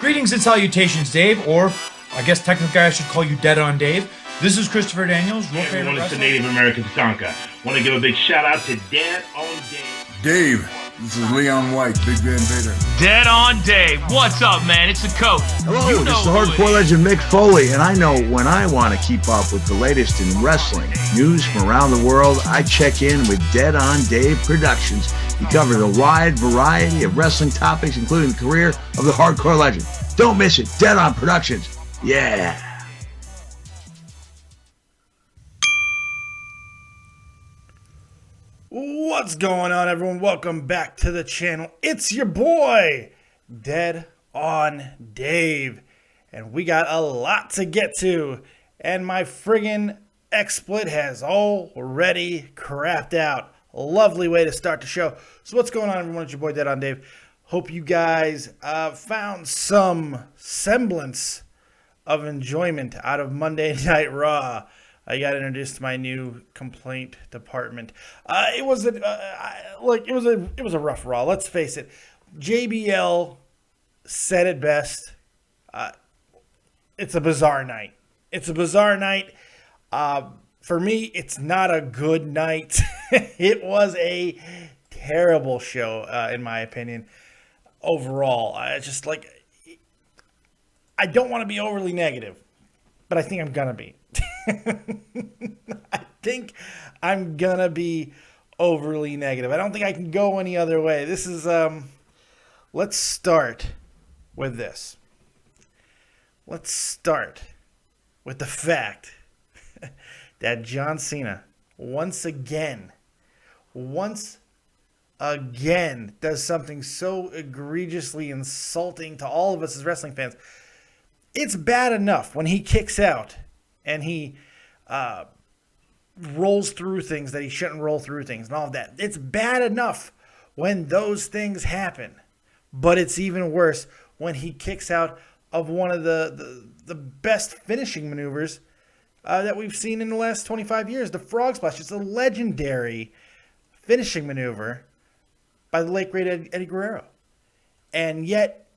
Greetings and salutations, Dave, or I guess technically I should call you Dead on Dave. This is Christopher Daniels. Hey everyone, it's the Native American Tonka. Want to give a big shout out to Dead on Dave. Dave, this is Leon White, Big Van Vader. Dead on Dave. What's up, man? It's the coach. Hello, this is the hardcore legend Mick Foley, and I know when I want to keep up with the latest in wrestling news from around the world, I check in with Dead on Dave Productions. He covers a wide variety of wrestling topics, including the career of the hardcore legend. Don't miss it. Dead on Productions. Yeah. What's going on, everyone? Welcome back to the channel. It's your boy, Dead on Dave. And we got a lot to get to. And my friggin' XSplit has already crapped out. A lovely way to start the show. So what's going on, everyone? It's your boy, Dead on Dave. Hope you guys found some semblance of enjoyment out of Monday Night Raw. I got introduced to my new complaint department. It was a rough Raw. Let's face it. JBL said it best. It's a bizarre night. It's a bizarre night. For me, it's not a good night. It was a terrible show, in my opinion. Overall, I don't want to be overly negative, but I think I'm gonna be. I think I'm gonna be overly negative. I don't think I can go any other way. This is let's start with this. Let's start with the fact that John Cena once again does something so egregiously insulting to all of us as wrestling fans. It's bad enough when he kicks out and he rolls through things that he shouldn't roll through things and all of that. It's bad enough when those things happen. But it's even worse when he kicks out of one of the best finishing maneuvers that we've seen in the last 25 years, the Frog Splash. It's a legendary finishing maneuver by the late great Eddie Guerrero. And yet,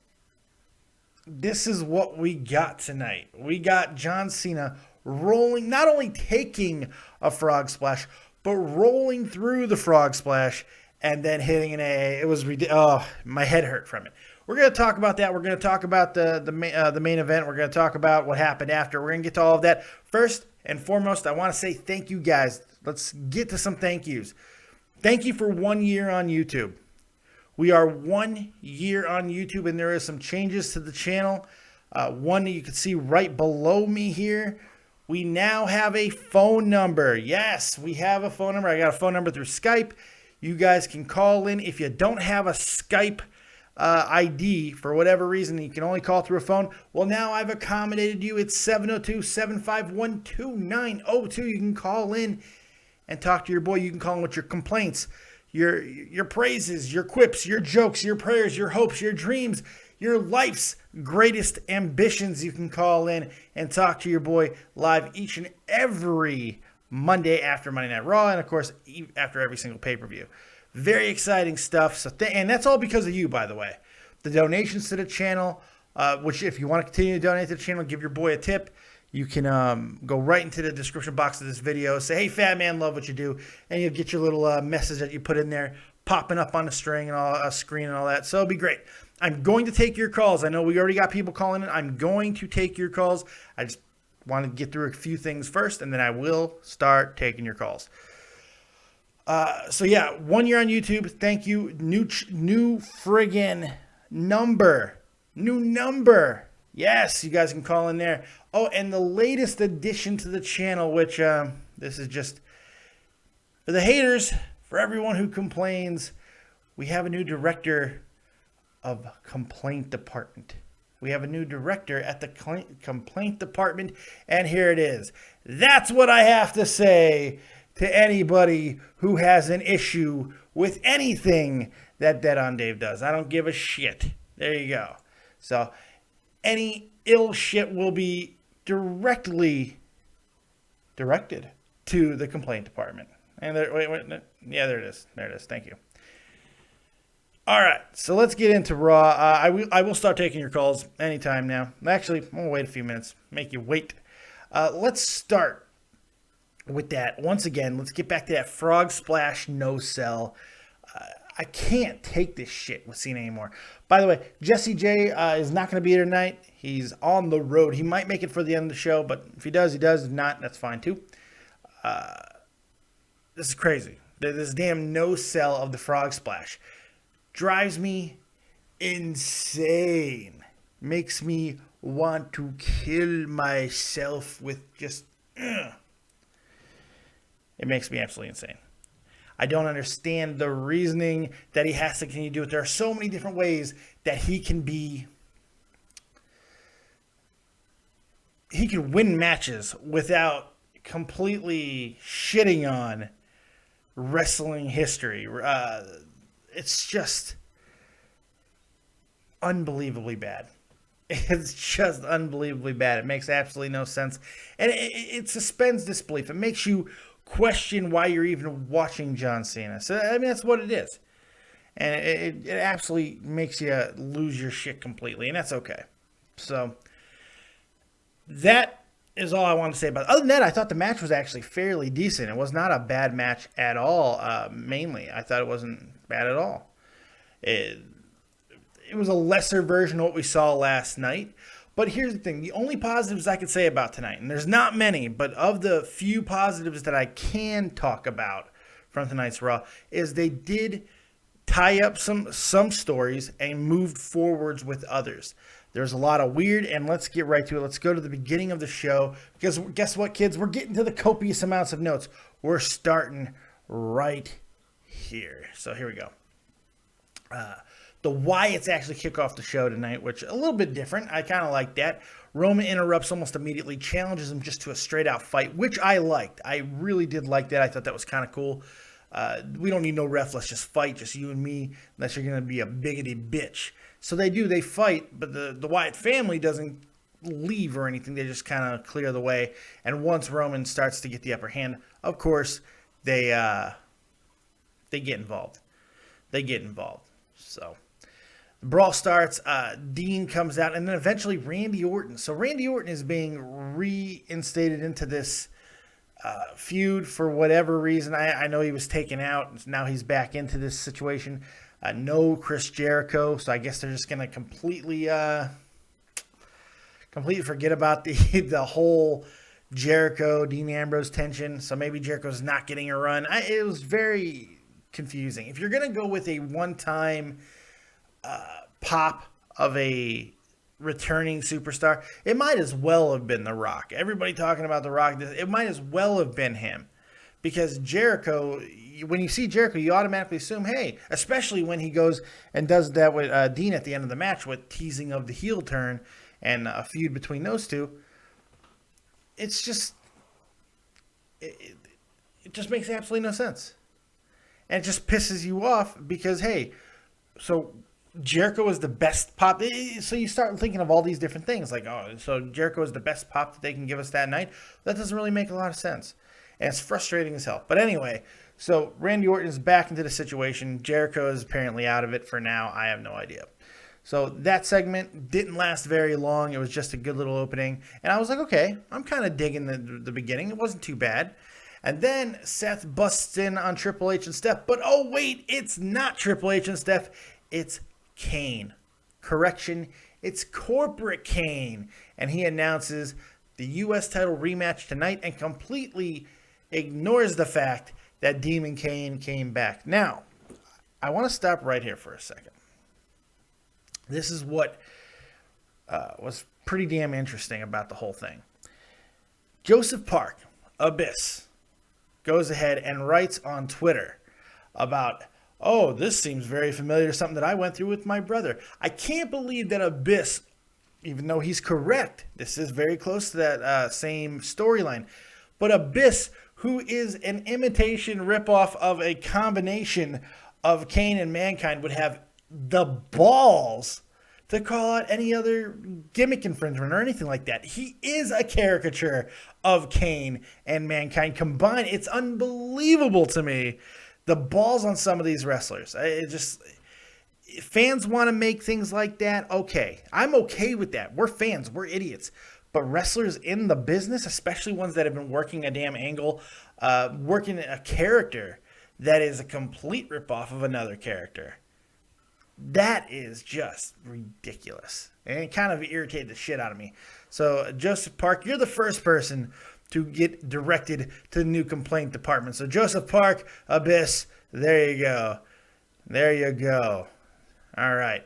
this is what we got tonight. We got John Cena rolling, not only taking a frog splash, but rolling through the frog splash and then hitting an AA. It was ridiculous. Oh, my head hurt from it. We're going to talk about that. We're going to talk about the main event. We're going to talk about what happened after. We're going to get to all of that. First and foremost, I want to say thank you guys. Let's get to some thank yous. Thank you for 1 year on YouTube. We are 1 year on YouTube, and there are some changes to the channel. One that you can see right below me here. We now have a phone number. Yes, we have a phone number. I got a phone number through Skype. You guys can call in. If you don't have a Skype ID for whatever reason, you can only call through a phone. Well, now I've accommodated you. It's 702-751-2902. You can call in and talk to your boy. You can call in with your complaints, your praises, your quips, your jokes, your prayers, your hopes, your dreams, your life's greatest ambitions. You can call in and talk to your boy live each and every Monday after Monday Night Raw, and of course after every single pay-per-view. Very exciting stuff. So and that's all because of you, by the way. The donations to the channel, which if you want to continue to donate to the channel, give your boy a tip. You can go right into the description box of this video, say, hey, fat man, love what you do, and you'll get your little message that you put in there popping up on the string and all screen and all that. So it'll be great. I'm going to take your calls. I know we already got people calling in. I'm going to take your calls. I just want to get through a few things first, and then I will start taking your calls. So yeah, 1 year on YouTube. Thank you. New friggin' number. New number. Yes, you guys can call in there. Oh, and the latest addition to the channel, which this is just for the haters, for everyone who complains, we have a new director of complaint department. We have a new director at the complaint department, and here it is. That's what I have to say to anybody who has an issue with anything that Dead on Dave does. I don't give a shit. There you go. So any ill shit will be directly directed to the complaint department. And there, wait, yeah, there it is. There it is. Thank you. All right, so let's get into Raw. I will start taking your calls anytime now. Actually, I'm going to wait a few minutes. Make you wait. Let's start with that. Once again, let's get back to that frog splash no sell. I can't take this shit with Cena anymore. By the way, Jesse J is not going to be here tonight. He's on the road. He might make it for the end of the show, but if he does, he does. If not, that's fine too. This is crazy. This damn no sell of the frog splash drives me insane. Makes me want to kill myself with just... It makes me absolutely insane. I don't understand the reasoning that he has to continue to do it. There are so many different ways that he can win matches without completely shitting on wrestling history. It's just unbelievably bad. It's just unbelievably bad. It makes absolutely no sense. And it suspends disbelief. It makes you question why you're even watching John Cena. So, I mean, that's what it is. And it absolutely makes you lose your shit completely. And that's okay. So, that is all I want to say about it. Other than that, I thought the match was actually fairly decent. It was not a bad match at all, mainly. I thought it wasn't bad at all. It was a lesser version of what we saw last night. But here's the thing. The only positives I could say about tonight, and there's not many, but of the few positives that I can talk about from tonight's Raw, is they did tie up some stories and moved forwards with others. There's a lot of weird, and let's get right to it. Let's go to the beginning of the show, because guess what, kids? We're getting to the copious amounts of notes. We're starting right here. So here we go. The Wyatts actually kick off the show tonight, which a little bit different. I kind of like that. Roman interrupts almost immediately, challenges him just to a straight-out fight, which I liked. I really did like that. I thought that was kind of cool. We don't need no ref. Let's just fight, just you and me, unless you're going to be a biggity bitch. So they do. They fight, but the Wyatt family doesn't leave or anything. They just kind of clear the way. And once Roman starts to get the upper hand, of course, they get involved. So the brawl starts. Dean comes out, and then eventually Randy Orton. So Randy Orton is being reinstated into this feud for whatever reason. I know he was taken out. Now he's back into this situation. No Chris Jericho, so I guess they're just going to completely forget about the whole Jericho, Dean Ambrose tension. So maybe Jericho's not getting a run. It was very confusing. If you're going to go with a one-time pop of a returning superstar, it might as well have been The Rock. Everybody talking about The Rock, it might as well have been him. Because Jericho, when you see Jericho, you automatically assume, hey, especially when he goes and does that with Dean at the end of the match with teasing of the heel turn and a feud between those two. It's just, it just makes absolutely no sense. And it just pisses you off because, hey, so Jericho is the best pop. So you start thinking of all these different things. Like, oh, so Jericho is the best pop that they can give us that night. That doesn't really make a lot of sense. And it's frustrating as hell. But anyway, so Randy Orton is back into the situation. Jericho is apparently out of it for now. I have no idea. So that segment didn't last very long. It was just a good little opening. And I was like, okay, I'm kind of digging the beginning. It wasn't too bad. And then Seth busts in on Triple H and Steph. But oh, wait, it's not Triple H and Steph. It's Kane. Correction, it's Corporate Kane. And he announces the U.S. title rematch tonight and completely ignores the fact that Demon Kane came back. Now, I want to stop right here for a second. This is what was pretty damn interesting about the whole thing. Joseph Park, Abyss, goes ahead and writes on Twitter about, oh, this seems very familiar to something that I went through with my brother. I can't believe that Abyss, even though he's correct, this is very close to that same storyline, but Abyss, who is an imitation ripoff of a combination of Kane and Mankind, would have the balls to call out any other gimmick infringement or anything like that. He is a caricature of Kane and Mankind combined. It's unbelievable to me, the balls on some of these wrestlers. if fans want to make things like that, okay. I'm okay with that. We're fans. We're idiots. But wrestlers in the business, especially ones that have been working a damn angle, working a character that is a complete ripoff of another character, that is just ridiculous. And it kind of irritated the shit out of me. So, Joseph Park, you're the first person to get directed to the new complaint department. So, Joseph Park, Abyss, there you go. There you go. All right.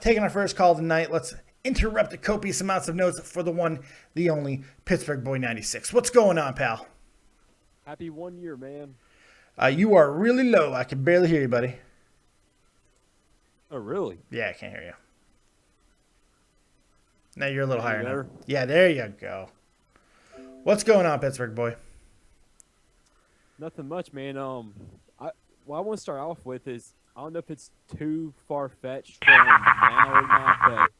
Taking our first call tonight, let's interrupt the copious amounts of notes for the one, the only, Pittsburgh Boy 96. What's going on, pal? Happy 1 year, man. You are really low. I can barely hear you, buddy. Oh, really? Yeah, I can't hear you. Now you're a little higher better? now. Yeah, there you go. What's going on, Pittsburgh Boy? Nothing much, man. What I want to start off with is, I don't know if it's too far-fetched from now or not, but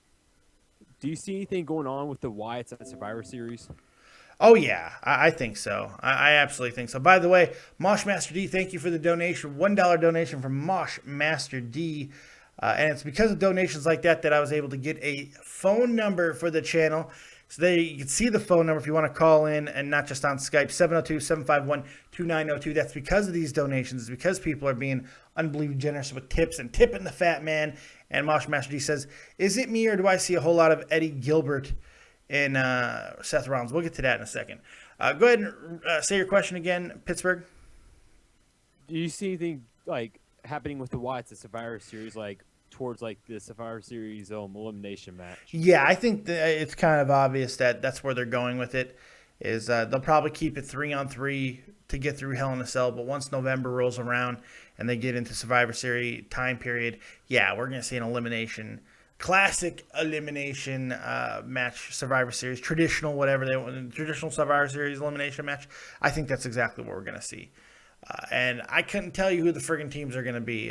do you see anything going on with the Wyatts at Survivor Series? Oh, yeah, I think so. I absolutely think so. By the way, Mosh Master D, thank you for the donation. $1 donation from Mosh Master D. And it's because of donations like that that I was able to get a phone number for the channel. So there you can see the phone number if you want to call in and not just on Skype, 702-751-2902. That's because of these donations. It's because people are being unbelievably generous with tips and tipping the fat man. And Mosh Master D says, is it me or do I see a whole lot of Eddie Gilbert in Seth Rollins? We'll get to that in a second. Go ahead and say your question again, Pittsburgh. Do you see anything like happening with the Wyatts at Survivor Series, like towards like the Survivor Series elimination match? Yeah, I think it's kind of obvious that that's where they're going with it. Is they'll probably keep it 3-on-3 to get through Hell in a Cell, but once November rolls around and they get into Survivor Series time period, yeah, we're going to see an elimination, classic elimination match, Survivor Series, traditional whatever they want, traditional Survivor Series elimination match. I think that's exactly what we're going to see. And I couldn't tell you who the friggin' teams are going to be.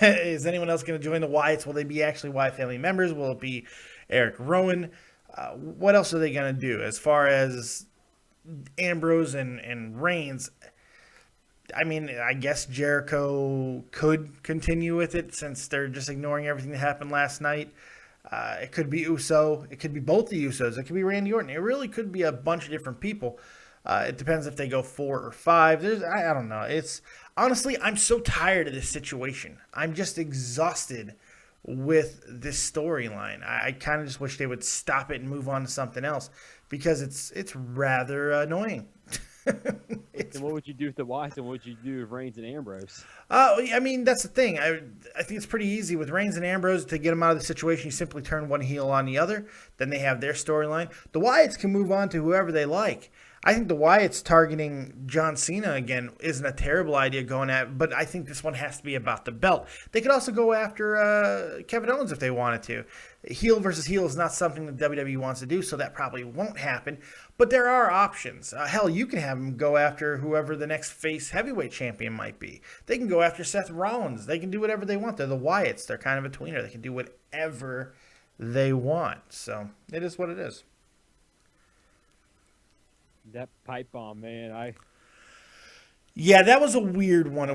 Is anyone else going to join the Wyatts? Will they be actually Wyatt family members? Will it be Eric Rowan? What else are they going to do? As far as Ambrose and Reigns, I mean, I guess Jericho could continue with it since they're just ignoring everything that happened last night. It could be Uso. It could be both the Usos. It could be Randy Orton. It really could be a bunch of different people. It depends if they go 4 or 5. I don't know. It's honestly, I'm so tired of this situation. I'm just exhausted with this storyline. I kind of just wish they would stop it and move on to something else because it's rather annoying. And what would you do with the Wyatts, and what would you do with Reigns and Ambrose? I mean, that's the thing. I think it's pretty easy with Reigns and Ambrose to get them out of the situation. You simply turn one heel on the other. Then they have their storyline. The Wyatts can move on to whoever they like. I think the Wyatts targeting John Cena again isn't a terrible idea going at, but I think this one has to be about the belt. They could also go after Kevin Owens if they wanted to. Heel versus heel is not something that WWE wants to do, so that probably won't happen. But there are options. Hell, you can have them go after whoever the next face heavyweight champion might be. They can go after Seth Rollins. They can do whatever they want. They're the Wyatts. They're kind of a tweener. They can do whatever they want. So it is what it is. That pipe bomb, man. Yeah, that was a weird one.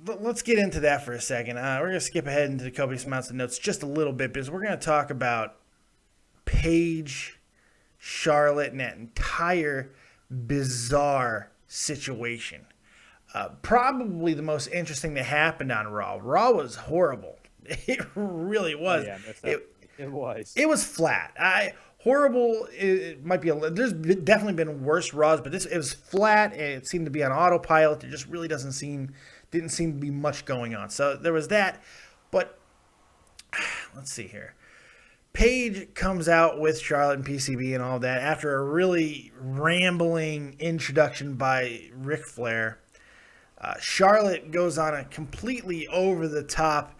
Let's get into that for a second. We're going to skip ahead into the copious amounts of notes just a little bit because we're going to talk about Paige, Charlotte, and that entire bizarre situation. Probably the most interesting that happened on Raw. Raw was horrible. It really was. Yeah, it was. It was flat. Horrible. It might be. There's definitely been worse Raws, but it was flat. It seemed to be on autopilot. It just really didn't seem to be much going on. So there was that. But let's see here. Paige comes out with Charlotte and PCB and all that after a really rambling introduction by Ric Flair. Charlotte goes on a completely over-the-top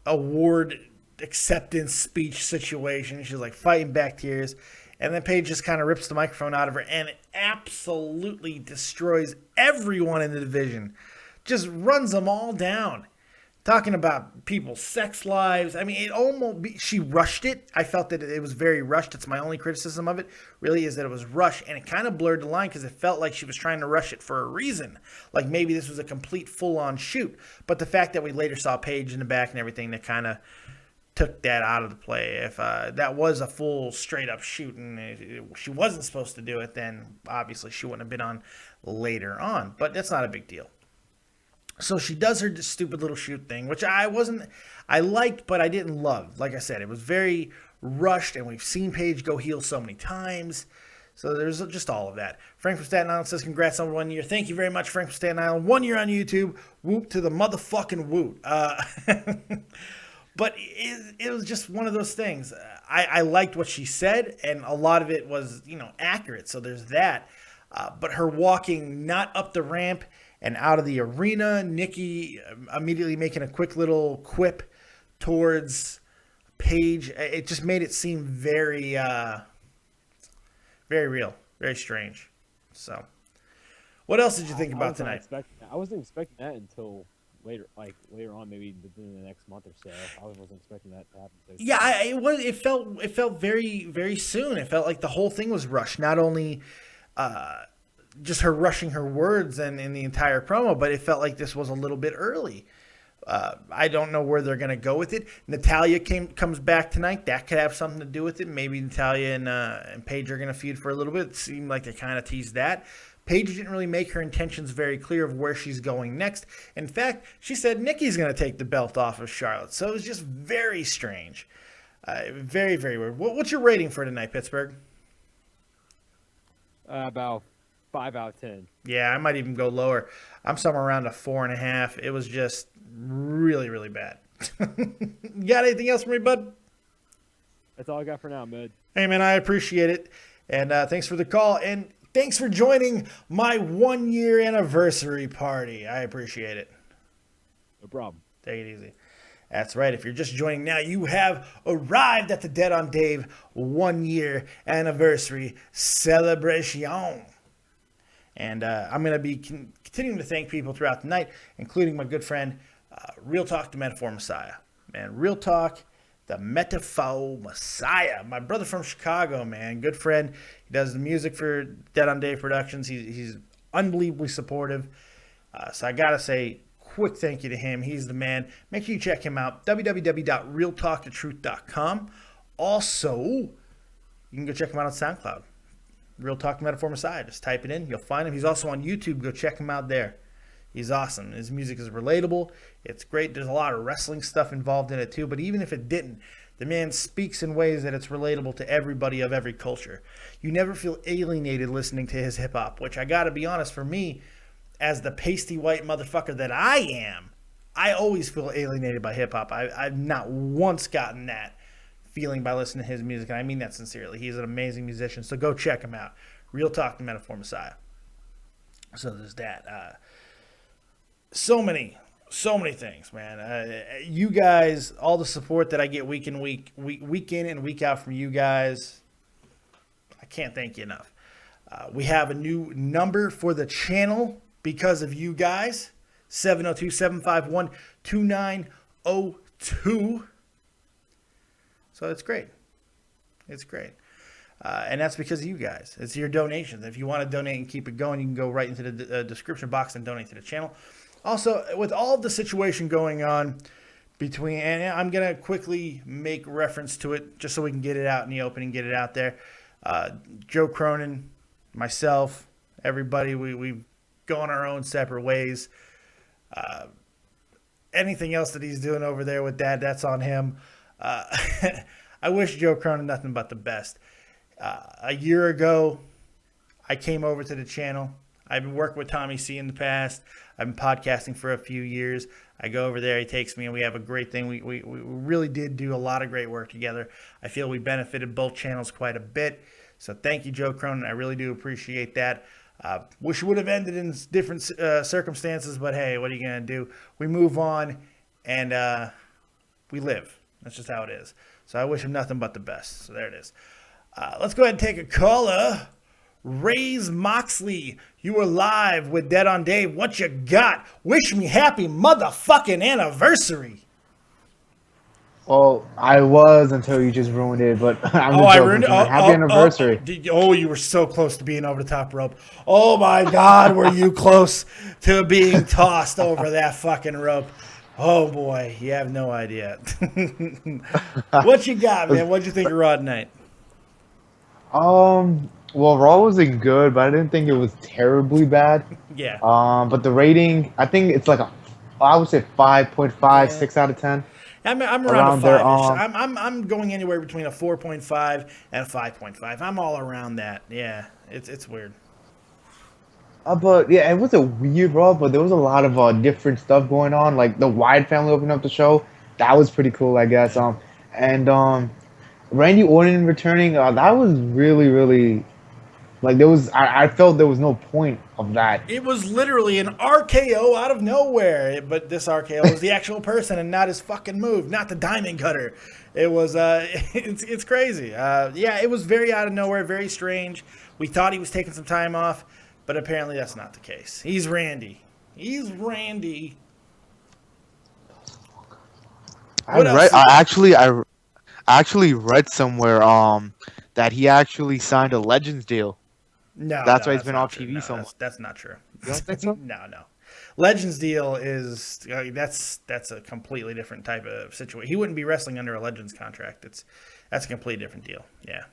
award acceptance speech situation. She's like fighting back tears. And then Paige just kind of rips the microphone out of her and absolutely destroys everyone in the division. Just runs them all down. talking about people's sex lives. I mean, she rushed it. I felt that it was very rushed. It's my only criticism of it, really, is that it was rushed, and it kind of blurred the line because it felt like she was trying to rush it for a reason. Like maybe this was a complete full-on shoot. But the fact that we later saw Paige in the back and everything, that kind of took that out of the play. If that was a full straight-up shoot and she wasn't supposed to do it, then obviously she wouldn't have been on later on. But that's not a big deal. So she does her stupid little shoot thing, which I liked, but I didn't love. Like I said, it was very rushed, and we've seen Paige go heel so many times. So there's just all of that. Frank from Staten Island says, congrats on 1 year. Thank you very much, Frank from Staten Island. 1 year on YouTube. Whoop to the motherfucking woot. But it was just one of those things. I liked what she said, and a lot of it was, accurate. So there's that. But her walking not up the ramp and out of the arena, Nikki immediately making a quick little quip towards Paige, it just made it seem very, very real, very strange. So, what else did you think about tonight? I wasn't expecting that until later on, maybe within the next month or so. I wasn't expecting that to happen. Yeah, it felt very, very soon. It felt like the whole thing was rushed. Not only just her rushing her words and in the entire promo, but it felt like this was a little bit early. I don't know where they're going to go with it. Natalya comes back tonight. That could have something to do with it. Maybe Natalya and Paige are going to feud for a little bit. It seemed like they kind of teased that. Paige didn't really make her intentions very clear of where she's going next. In fact, she said Nikki's going to take the belt off of Charlotte. So it was just very strange. Very, very weird. What's your rating for tonight, Pittsburgh? About 5 out of 10. Yeah, I might even go lower. I'm somewhere around a 4.5. It was just really, really bad. You got anything else for me, bud? That's all I got for now, Mid. Hey, man, I appreciate it. And thanks for the call. And thanks for joining my 1 year anniversary party. I appreciate it. No problem. Take it easy. That's right. If you're just joining now, you have arrived at the Dead on Dave 1 year anniversary celebration. And I'm going to be continuing to thank people throughout the night, including my good friend, Real Talk, the Metaphor Messiah. Man, Real Talk, the Metaphor Messiah. My brother from Chicago, man. Good friend. He does the music for Dead on Dave Productions. He's unbelievably supportive. So I got to say, quick thank you to him. He's the man. Make sure you check him out, www.realtalkthetruth.com. Also, you can go check him out on SoundCloud. Real Talk Metaphor Messiah. Just type it in. You'll find him. He's also on YouTube. Go check him out there. He's awesome. His music is relatable. It's great. There's a lot of wrestling stuff involved in it too. But even if it didn't, the man speaks in ways that it's relatable to everybody of every culture. You never feel alienated listening to his hip-hop, which I got to be honest, for me, as the pasty white motherfucker that I am, I always feel alienated by hip-hop. I've not once gotten that feeling by listening to his music, and I mean that sincerely. He's an amazing musician, so go check him out. Real Talk, the Metaphor Messiah. So there's that. So many things, man. You guys, all the support that I get week in and week out from you guys, I can't thank you enough. We have a new number for the channel because of you guys, 702-751-2902. So it's great. It's great. And that's because of you guys. It's your donations. If you want to donate and keep it going, you can go right into the description box and donate to the channel. Also, with all of the situation going on between, and I'm going to quickly make reference to it just so we can get it out in the open and get it out there. Joe Cronin, myself, everybody, we've gone our own separate ways. Anything else that he's doing over there with Dad, that's on him. I wish Joe Cronin nothing but the best. A year ago, I came over to the channel. I've been working with Tommy C in the past. I've been podcasting for a few years. I go over there, he takes me, and we have a great thing. We really did do a lot of great work together. I feel we benefited both channels quite a bit. So thank you, Joe Cronin. I really do appreciate that. Wish it would have ended in different circumstances, but hey, what are you going to do? We move on, and we live. That's just how it is. So I wish him nothing but the best. So there it is. Let's go ahead and take a caller. Ray's Moxley, you are live with Dead on Dave. What you got? Wish me happy motherfucking anniversary. Well, I was until you just ruined it, but I'm just I joking. ruined it. Happy anniversary. You were so close to being over the top rope. Oh my God, were you close to being tossed over that fucking rope? Oh boy, you have no idea. What you got, man? What'd you think of Raw tonight? Well, Raw wasn't good, but I didn't think it was terribly bad. Yeah. But the rating, I think it's like I would say 5.5, 6 out of 10. I'm around a 5-ish. there, I'm going anywhere between a 4.5 and a 5.5. I'm all around that. Yeah, it's weird. But yeah, it was a weird Raw, but there was a lot of different stuff going on. Like the Wyatt family opening up the show, that was pretty cool, I guess. And Randy Orton returning, that was really, really like there was. I felt there was no point of that. It was literally an RKO out of nowhere, but this RKO was the actual person and not his fucking move, not the diamond cutter. It was it's crazy. Yeah, it was very out of nowhere, very strange. We thought he was taking some time off, but apparently that's not the case. He's Randy. I actually read somewhere that he actually signed a Legends deal. No, that's why he's that's been not off true. TV No, so much. That's not true. You don't think so? No. Legends deal is that's a completely different type of situation. He wouldn't be wrestling under a Legends contract. That's a completely different deal. Yeah.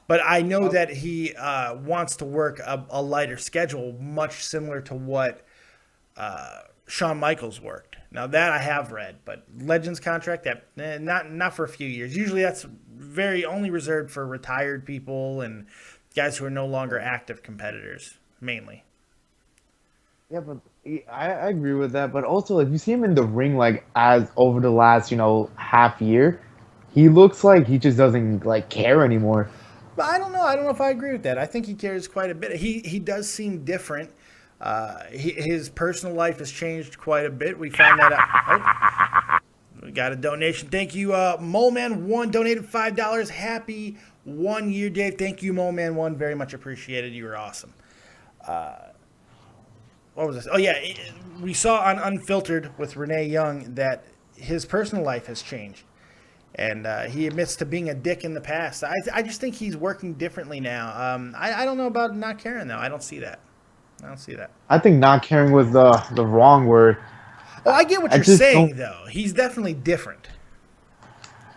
But I know that he wants to work a lighter schedule, much similar to what Shawn Michaels worked. Now that I have read, but Legends contract that not for a few years. Usually that's very only reserved for retired people and guys who are no longer active competitors, mainly. Yeah, but I agree with that. But also, if you see him in the ring, like as over the last half year, he looks like he just doesn't care anymore. But I don't know. I don't know if I agree with that. I think he cares quite a bit. He does seem different. His personal life has changed quite a bit. We found that out. We got a donation. Thank you, Moleman1 donated $5. Happy 1 year, Dave. Thank you, Moleman1. Very much appreciated. You were awesome. What was this? Oh yeah, we saw on Unfiltered with Renee Young that his personal life has changed. And he admits to being a dick in the past. I just think he's working differently now. I don't know about not caring, though. I don't see that. I think not caring was the wrong word. Well, I get what you're saying, though. He's definitely different.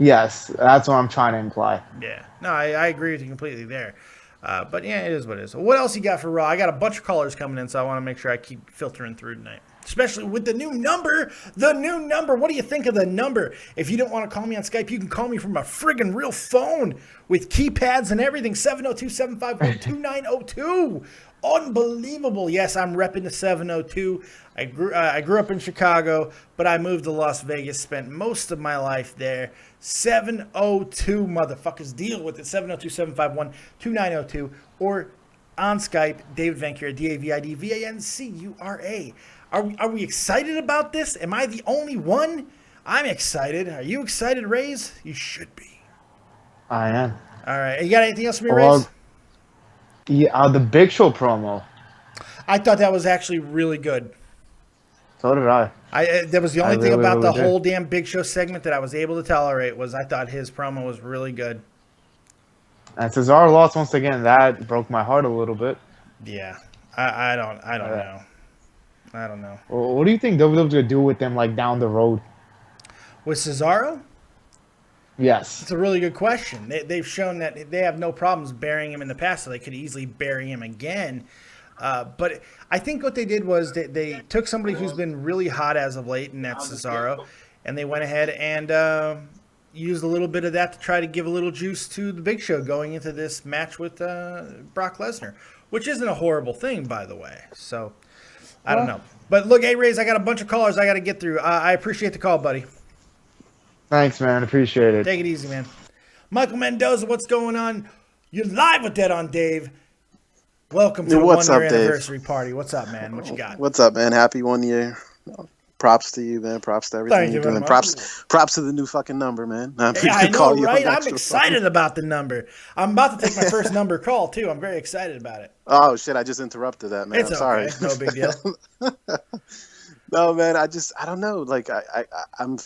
Yes, that's what I'm trying to imply. Yeah. No, I agree with you completely there. But, yeah, it is what it is. What else you got for Raw? I got a bunch of callers coming in, so I want to make sure I keep filtering through tonight. Especially with the new number. What do you think of the number? If you don't want to call me on Skype, you can call me from a friggin' real phone with keypads and everything. 702-751-2902. Unbelievable. Yes, I'm repping the 702. I grew up in Chicago, but I moved to Las Vegas, spent most of my life there. 702, motherfuckers. Deal with it. 702-751-2902. Or on Skype, David Vancura, DAVIDVANCURA. Are we excited about this? Am I the only one? I'm excited. Are you excited, Rays? You should be. I am. All right. You got anything else for me, Rays? Yeah, the Big Show promo. I thought that was actually really good. So did I. That was the only thing about the whole damn Big Show segment that I was able to tolerate was I thought his promo was really good. And Cesaro lost once again. That broke my heart a little bit. Yeah. I don't know. I don't know. Well, what do you think WWE's gonna do with them down the road? With Cesaro? Yes. It's a really good question. They've shown that they have no problems burying him in the past, so they could easily bury him again. But I think what they did was they took somebody who's been really hot as of late, and that's Cesaro, and they went ahead and used a little bit of that to try to give a little juice to the Big Show going into this match with Brock Lesnar, which isn't a horrible thing, by the way. So I don't know. But look, hey, Rays, I got a bunch of callers I got to get through. I appreciate the call, buddy. Thanks, man. Appreciate it. Take it easy, man. Michael Mendoza, what's going on? You're live with Dead on Dave. Welcome to the 1 year anniversary party. What's up, man? What you got? What's up, man? Happy 1 year. props to you, man. Props to everything Thank you're you very doing. much. Props to the new fucking number, man. Yeah, I know, right? I'm excited about the number. I'm about to take my first number call too. I'm very excited about it. Oh shit! I just interrupted that, man. It's I'm sorry. okay. No big deal. No, man. I don't know. Like,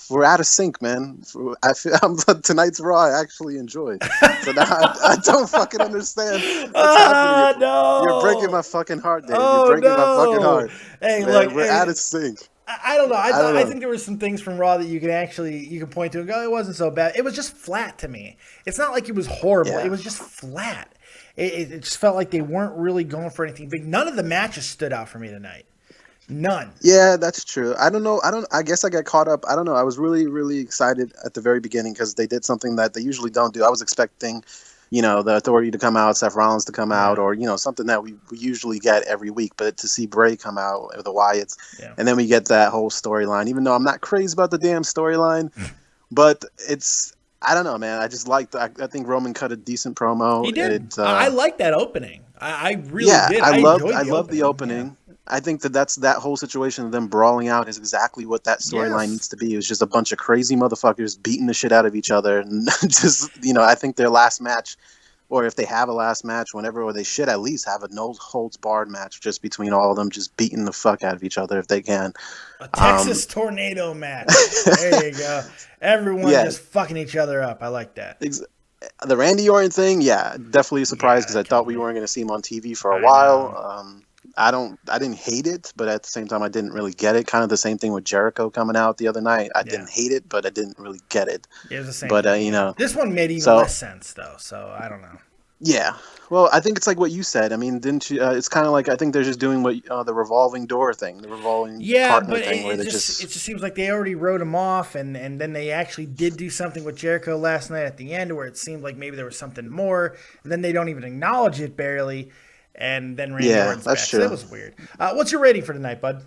we're out of sync, man. Tonight's Raw. I actually enjoyed. So now I don't fucking understand what's happening. No. You're breaking my fucking heart, Dave. Oh, You're breaking no. my fucking heart. Hey, man, look, we're out of sync. I don't know. I don't know. think there were some things from Raw that you can point to and go, it wasn't so bad. It was just flat to me. It's not like it was horrible. Yeah. It was just flat. It just felt like they weren't really going for anything big. None of the matches stood out for me tonight. None. Yeah, that's true. I don't know. I guess I got caught up. I don't know. I was really, really excited at the very beginning because they did something that they usually don't do. I was expecting, the Authority to come out, Seth Rollins to come out, or, something that we usually get every week. But to see Bray come out, or the Wyatts, and then we get that whole storyline, even though I'm not crazy about the damn storyline, but I don't know, man. I just liked. I think Roman cut a decent promo. He did. I like that opening. I really did. I love the opening. Yeah. I think that whole situation of them brawling out is exactly what that storyline needs to be. It was just a bunch of crazy motherfuckers beating the shit out of each other. And just, I think their last match, or if they have a last match, or they should at least have a no holds barred match just between all of them, just beating the fuck out of each other if they can. A Texas tornado match. There you go. Everyone just fucking each other up. I like that. The Randy Orton thing, definitely a surprise because I thought we weren't going to see him on TV for a while. I didn't hate it, but at the same time, I didn't really get it. Kind of the same thing with Jericho coming out the other night. I didn't hate it, but I didn't really get it. It was the same. But this one made even less sense though. So I don't know. Yeah, well, I think it's like what you said. I mean, didn't you? It's kind of like I think they're just doing what the revolving door thing, the revolving partner thing, where it just seems like they already wrote him off, and then they actually did do something with Jericho last night at the end, where it seemed like maybe there was something more, and then they don't even acknowledge it barely. And then Randy Orton's back. True. So that was weird. What's your rating for tonight, bud?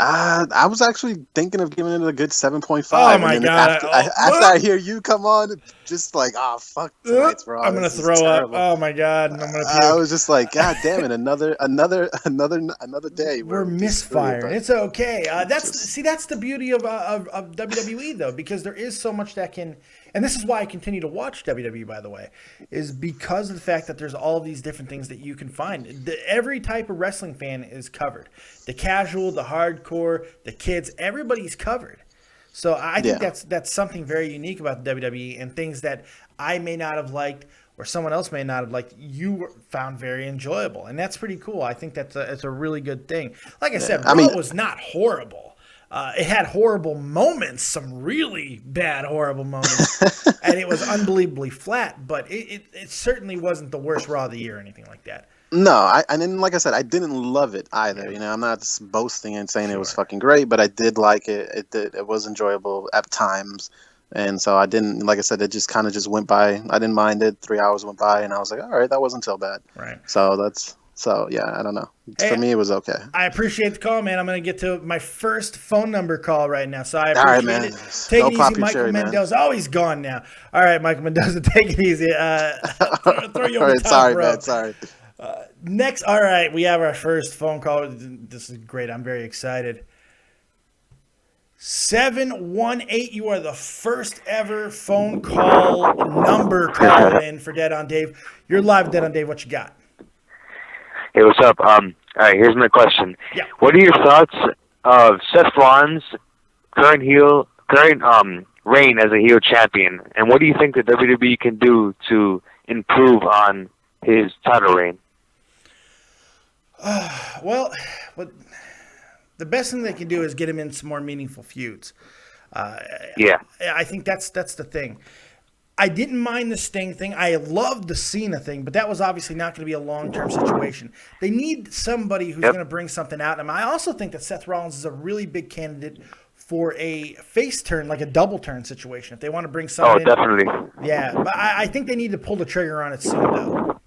I was actually thinking of giving it a good 7.5. Oh my god! After I hear you come on, just like, fuck tonight's Raw. I'm gonna throw up. Oh my god! I'm gonna puke. I was just like, god damn it! Another day. We're misfiring. It's okay. That's the beauty of WWE though, because there is so much that can. And this is why I continue to watch WWE, by the way, is because of the fact that there's all these different things that you can find. Every type of wrestling fan is covered. The casual, the hardcore, the kids, everybody's covered. So I think that's something very unique about the WWE, and things that I may not have liked or someone else may not have liked, you found very enjoyable. And that's pretty cool. I think it's a really good thing. Like I said, Raw was not horrible. It had horrible moments, some really bad, horrible moments, and it was unbelievably flat, but it certainly wasn't the worst Raw of the year or anything like that. No, and then, like I said, I didn't love it either. I'm not boasting and saying it was fucking great, but I did like it. It was enjoyable at times, and so I didn't, like I said, it just kind of just went by. I didn't mind it. 3 hours went by, and I was like, all right, that wasn't so bad. Right. So yeah, I don't know. For me, it was okay. I appreciate the call, man. I'm going to get to my first phone number call right now, so I appreciate it. Take it easy, Michael Mendoza. Oh, he's gone now. All right, Michael Mendoza, take it easy. Throw you over the top, bro. Man, sorry. Next, all right, we have our first phone call. This is great. I'm very excited. 718, you are the first ever phone call number call in for Dead on Dave. You're live, Dead on Dave. What you got? Hey, what's up? All right, here's my question. Yeah. What are your thoughts of Seth Rollins' current reign as a heel champion, and what do you think the WWE can do to improve on his title reign? Well, the best thing they can do is get him in some more meaningful feuds. I think that's the thing. I didn't mind the Sting thing. I loved the Cena thing, but that was obviously not going to be a long-term situation. They need somebody who's going to bring something out. And I also think that Seth Rollins is a really big candidate for a face turn, like a double turn situation. If they want to bring something in. Oh, definitely. Yeah, but I think they need to pull the trigger on it soon, though.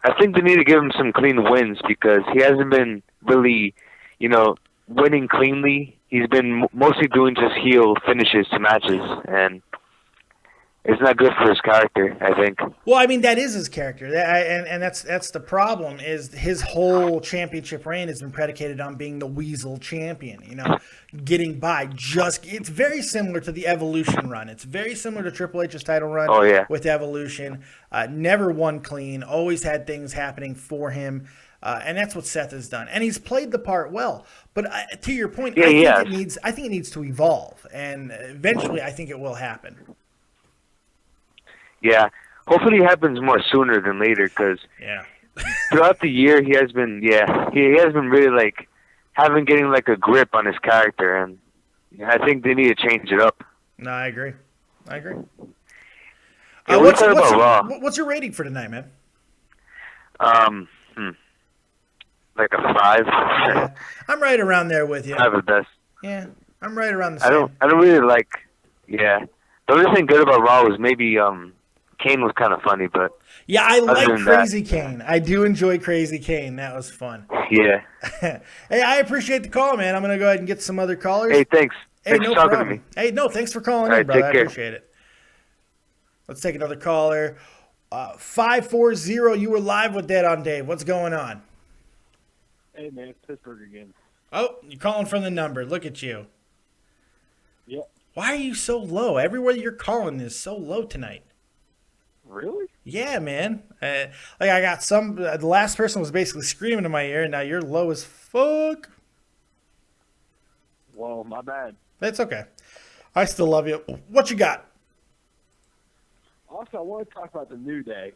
I think they need to give him some clean wins because he hasn't been really, winning cleanly. He's been mostly doing just heel finishes to matches, and it's not good for his character, I think. Well, I mean, that is his character, and that's the problem. Is his whole championship reign has been predicated on being the Weasel champion. You know, getting by. It's very similar to the Evolution run. It's very similar to Triple H's title run. Oh, yeah. With Evolution, never won clean. Always had things happening for him. And that's what Seth has done, and he's played the part well. But to your point, I think it needs to evolve, and eventually, I think it will happen. Yeah, hopefully it happens more sooner than later, because throughout the year he has been really like getting like a grip on his character, and I think they need to change it up. No, I agree. Yeah, what's your rating for tonight, man? Like a 5. Yeah, I'm right around there with you. 5 at best. Yeah, I'm right around the same. I don't really like. Yeah, the only thing good about Raw was maybe Kane was kind of funny, but yeah, I like Crazy Kane. I do enjoy Crazy Kane. That was fun. Yeah. Hey, I appreciate the call, man. I'm gonna go ahead and get some other callers. Hey, thanks. Hey, Thanks no for talking problem. to me. Hey, no, thanks for calling All in, right, brother. take I care. appreciate it. Let's take another caller. 540. You were live with Dead on Dave. What's going on? Hey, man, it's Pittsburgh again. Oh, you're calling from the number. Look at you. Yep. Why are you so low? Everywhere you're calling is so low tonight. Really? Yeah, man. Like I got the last person was basically screaming in my ear, and now you're low as fuck. Well, my bad. That's okay. I still love you. What you got? Also, I want to talk about the New Day.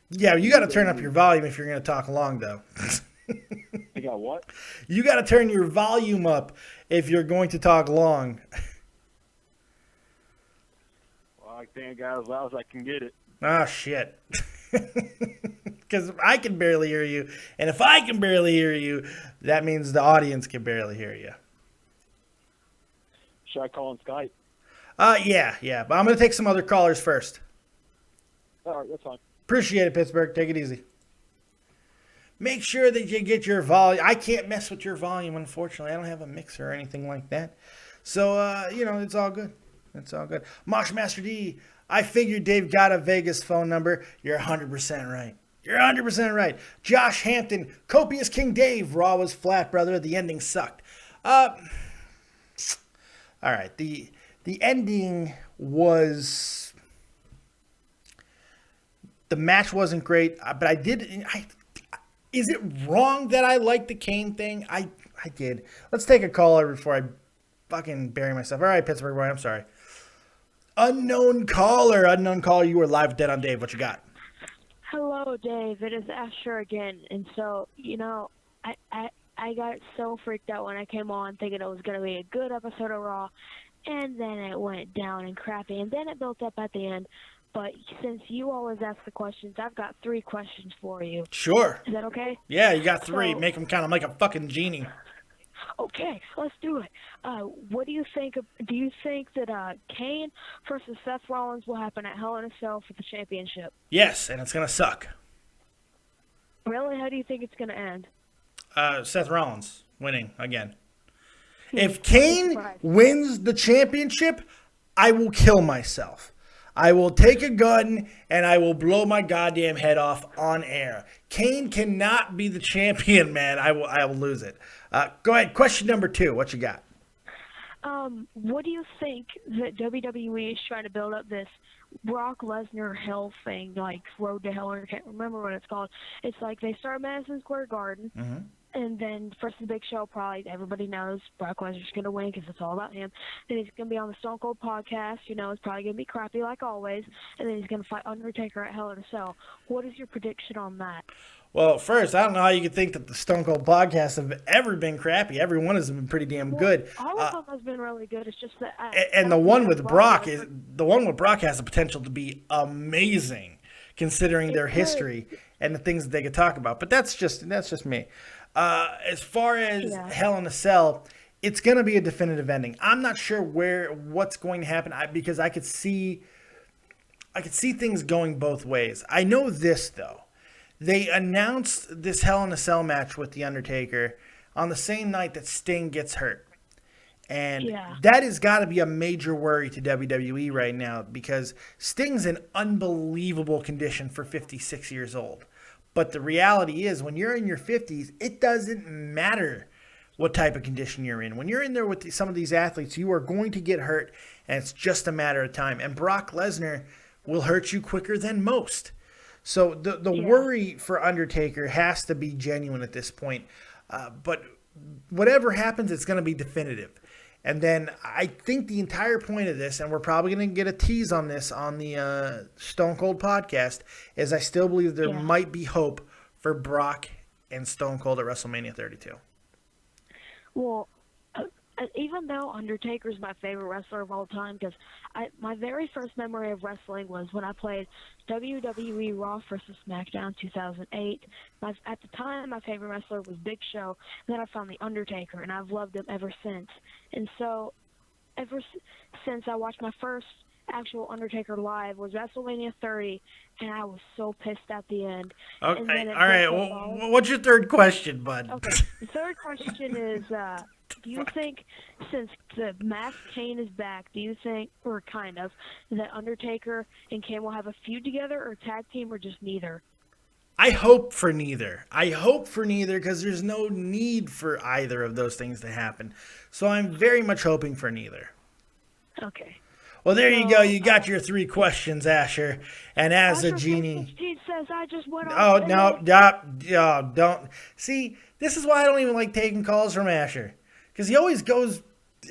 Yeah, you got to turn up your volume if you're going to talk long, though. You got what? You got to turn your volume up if you're going to talk long. Well, I think I got as loud as I can get it. Oh, shit. Because I can barely hear you. And if I can barely hear you, that means the audience can barely hear you. Should I call on Skype? Yeah. But I'm going to take some other callers first. All right, that's fine. Appreciate it, Pittsburgh. Take it easy. Make sure that you get your volume. I can't mess with your volume, unfortunately. I don't have a mixer or anything like that. So, it's all good. It's all good. Mosh Master D, I figured Dave got a Vegas phone number. You're 100% right. You're 100% right. Josh Hampton, Copious King Dave, Raw was flat, brother. The ending sucked. All right. The ending was... The match wasn't great, but is it wrong that I like the Kane thing? I did. Let's take a caller before I fucking bury myself. All right, Pittsburgh boy, I'm sorry. Unknown caller, you were live with Dead on Dave. What you got? Hello, Dave. It is Asher again. And so, I got so freaked out when I came on thinking it was going to be a good episode of Raw, and then it went down and crappy, and then it built up at the end. But since you always ask the questions, I've got 3 questions for you. Sure. Is that okay? Yeah, you got 3. So, make them count. I'm like a fucking genie. Okay, let's do it. What do you think? Do you think that Kane versus Seth Rollins will happen at Hell in a Cell for the championship? Yes, and it's going to suck. Really? How do you think it's going to end? Seth Rollins winning again. If Kane wins the championship, I will kill myself. I will take a gun and I will blow my goddamn head off on air. Kane cannot be the champion, man. I will lose it. Go ahead. Question number 2. What you got? What do you think that WWE is trying to build up this Brock Lesnar Hell thing, like Road to Hell, or I can't remember what it's called. It's like they start Madison Square Garden. Mm-hmm. And then first the big show, probably everybody knows Brock Lesnar's going to win because it's all about him. Then he's going to be on the Stone Cold podcast. It's probably going to be crappy like always. And then he's going to fight Undertaker at Hell in a Cell. What is your prediction on that? Well, first, I don't know how you could think that the Stone Cold podcasts have ever been crappy. Every one has been pretty damn good. All of them has been really good. It's just that. And the one with Brock has the potential to be amazing, considering their history and the things that they could talk about. But that's just me. As far as Hell in a Cell, it's going to be a definitive ending. I'm not sure what's going to happen because I could see things going both ways. I know this though. They announced this Hell in a Cell match with The Undertaker on the same night that Sting gets hurt. And Yeah. that has got to be a major worry to WWE right now because Sting's in unbelievable condition for 56 years old. But the reality is when you're in your 50s, it doesn't matter what type of condition you're in. When you're in there with some of these athletes, you are going to get hurt, and it's just a matter of time. And Brock Lesnar will hurt you quicker than most. So the worry for Undertaker has to be genuine at this point. But whatever happens, it's going to be definitive. And then I think the entire point of this, and we're probably going to get a tease on this on the Stone Cold podcast, is I still believe there might be hope for Brock and Stone Cold at WrestleMania 32. Well, even though Undertaker's my favorite wrestler of all time, because my very first memory of wrestling was when I played WWE Raw vs. SmackDown 2008. At the time, my favorite wrestler was Big Show. Then I found The Undertaker, and I've loved him ever since. And so, ever since I watched my first actual Undertaker live was WrestleMania 30, and I was so pissed at the end. Okay, And then all right. Well, what's your third question, bud? Okay, the third question is, do you think, since the masked Kane is back, do you think, or kind of, that Undertaker and Kane will have a feud together, or tag team, or just neither? I hope for neither. I hope for neither because there's no need for either of those things to happen. So I'm very much hoping for neither. Okay. Well, there you go. You got your 3 questions, Asher. And as a genie... He says I just went Oh, on. no, don't. See, this is why I don't even like taking calls from Asher. Because he always goes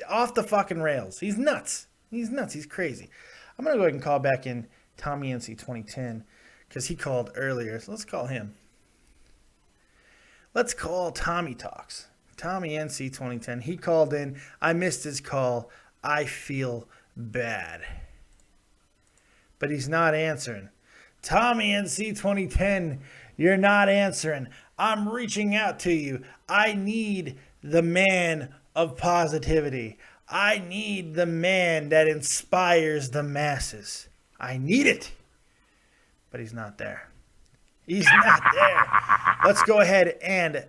off the fucking rails. He's nuts. He's crazy. I'm going to go ahead and call back in Tommy NC 2010 because he called earlier. So let's call him. Let's call Tommy Talks. Tommy NC 2010. He called in. I missed his call. I feel bad. But he's not answering. Tommy NC 2010, you're not answering. I'm reaching out to you. I need the man of positivity. I need the man that inspires the masses. I need it. But he's not there. He's not there. Let's go ahead and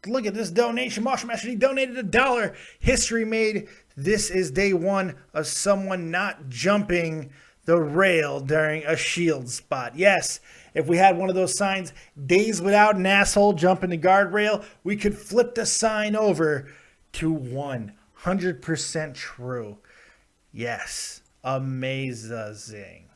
look at this donation. Marshall Master, he donated $1. History made. This is day 1 of someone not jumping the rail during a Shield spot. Yes, if we had one of those signs, days without an asshole jumping the guardrail, we could flip the sign over to 100% true. Yes, amazing.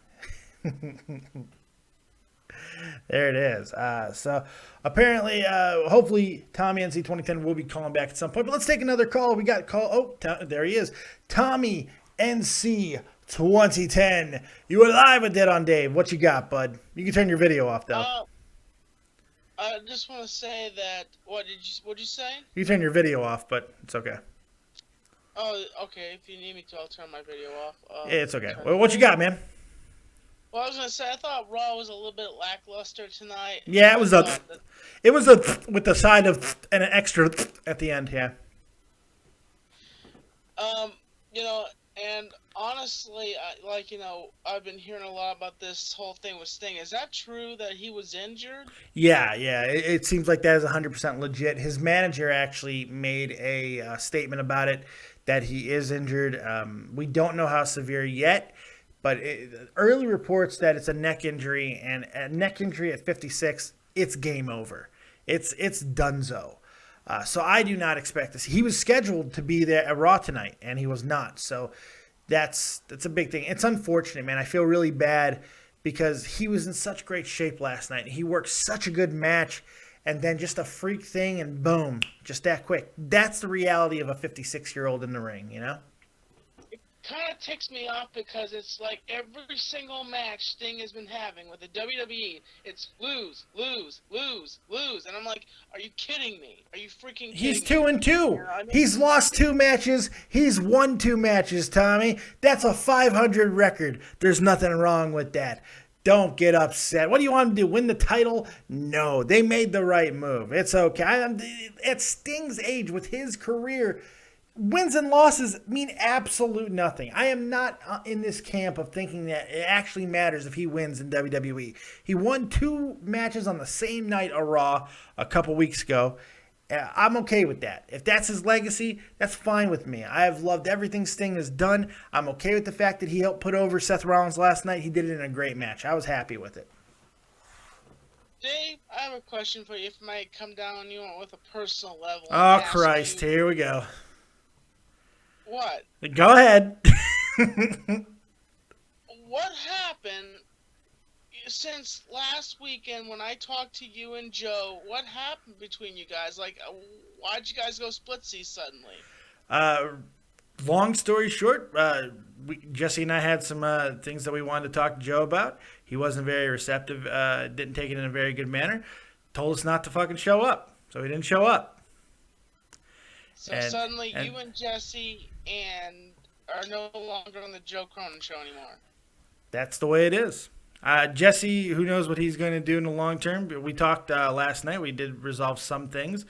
There it is. So apparently, hopefully, Tommy NC 2010 will be calling back at some point. But let's take another call. We got call. Oh, there he is. Tommy NC 2010. You are live with Dead on Dave. What you got, bud? You can turn your video off, though. I just want to say that. What'd you say? You can turn your video off, but it's okay. Oh, okay. If you need me to, I'll turn my video off. Yeah, it's okay. Well, what you got, man? Well, I was gonna say I thought Raw was a little bit lackluster tonight. Yeah, it was with the side of and an extra at the end. Yeah. And honestly, I've been hearing a lot about this whole thing with Sting. Is that true that he was injured? Yeah. It seems like that is 100% legit. His manager actually made a statement about it that he is injured. We don't know how severe yet. But early reports that it's a neck injury, and a neck injury at 56, it's game over. It's donezo. So I do not expect this. He was scheduled to be there at Raw tonight, and he was not. So that's a big thing. It's unfortunate, man. I feel really bad because he was in such great shape last night. He worked such a good match, and then just a freak thing, and boom, just that quick. That's the reality of a 56-year-old in the ring, you know? Kind of ticks me off because it's like every single match Sting has been having with the WWE, it's lose, and I'm like, are you kidding me? Are you freaking kidding He's me? 2-2. You know, I mean, He's lost 2 matches. He's won 2 matches, Tommy. That's a 500 record. There's nothing wrong with that. Don't get upset. What do you want to do? Win the title? No. They made the right move. It's okay. At Sting's age, with his career, wins and losses mean absolute nothing. I am not in this camp of thinking that it actually matters if he wins in WWE. He won 2 matches on the same night of Raw a couple weeks ago, I'm okay with that. If that's his legacy, that's fine with me. I have loved everything Sting has done. I'm okay with the fact that he helped put over Seth Rollins last night. He did it in a great match. I was happy with it. Dave, I have a question for you. If it might come down on you with a personal level. Oh, Christ. Here we go. What? Go ahead. What happened since last weekend when I talked to you and Joe? What happened between you guys? Like, why'd you guys go splitsies suddenly? Long story short, Jesse and I had some things that we wanted to talk to Joe about. He wasn't very receptive, didn't take it in a very good manner. Told us not to fucking show up, so he didn't show up. So suddenly you and Jesse are no longer on the Joe Cronin show anymore. That's the way it is. Jesse, who knows what he's going to do in the long term? We talked last night. We did resolve some things.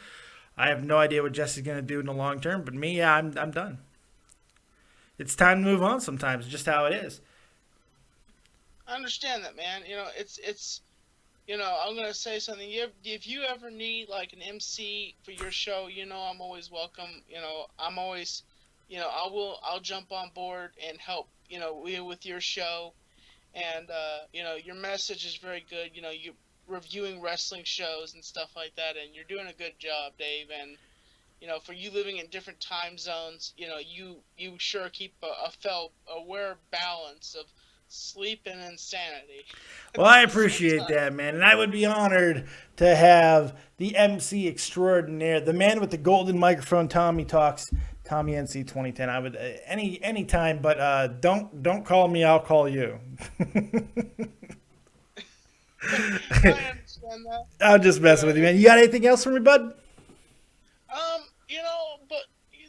I have no idea what Jesse's going to do in the long term, but me, yeah, I'm done. It's time to move on sometimes, just how it is. I understand that, man. You know, it's I'm going to say something. If you ever need, like, an MC for your show, I'm always welcome. I'm always, I'll jump on board and help, with your show. And, your message is very good. You're reviewing wrestling shows and stuff like that, and you're doing a good job, Dave. And, for you living in different time zones, you sure keep a aware balance of sleep and insanity. Well, I appreciate that, man. And I would be honored to have the MC extraordinaire, the man with the golden microphone, Tommy Talks, Tommy NC 2010. I would any time, but don't call me. I'll call you. I understand that. I'm just messing with you, man. You got anything else for me, bud? But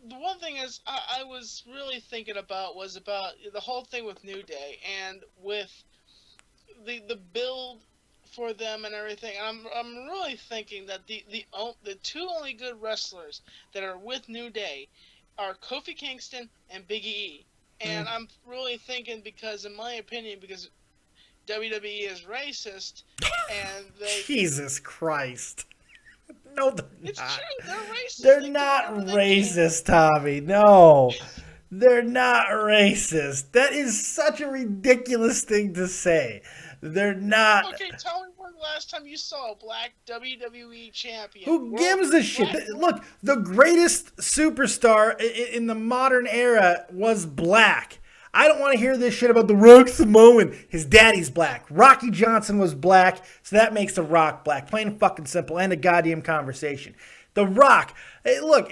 the one thing is I was really thinking about the whole thing with New Day and with the build for them and everything. And I'm really thinking that the two only good wrestlers that are with New Day are Kofi Kingston and Big E. And I'm really thinking because, in my opinion, because WWE is racist and they... Jesus Christ. No, they're it's not. true. They're racist. They're not racist, Tommy. No. They're not racist. That is such a ridiculous thing to say. They're not. Okay, tell me when the last time you saw a black WWE champion. Who gives a shit? Look, the greatest superstar in the modern era was black. I don't want to hear this shit about the Rock Samoan. His daddy's black. Rocky Johnson was black, so that makes The Rock black. Plain and fucking simple. End of goddamn conversation. The Rock. Look,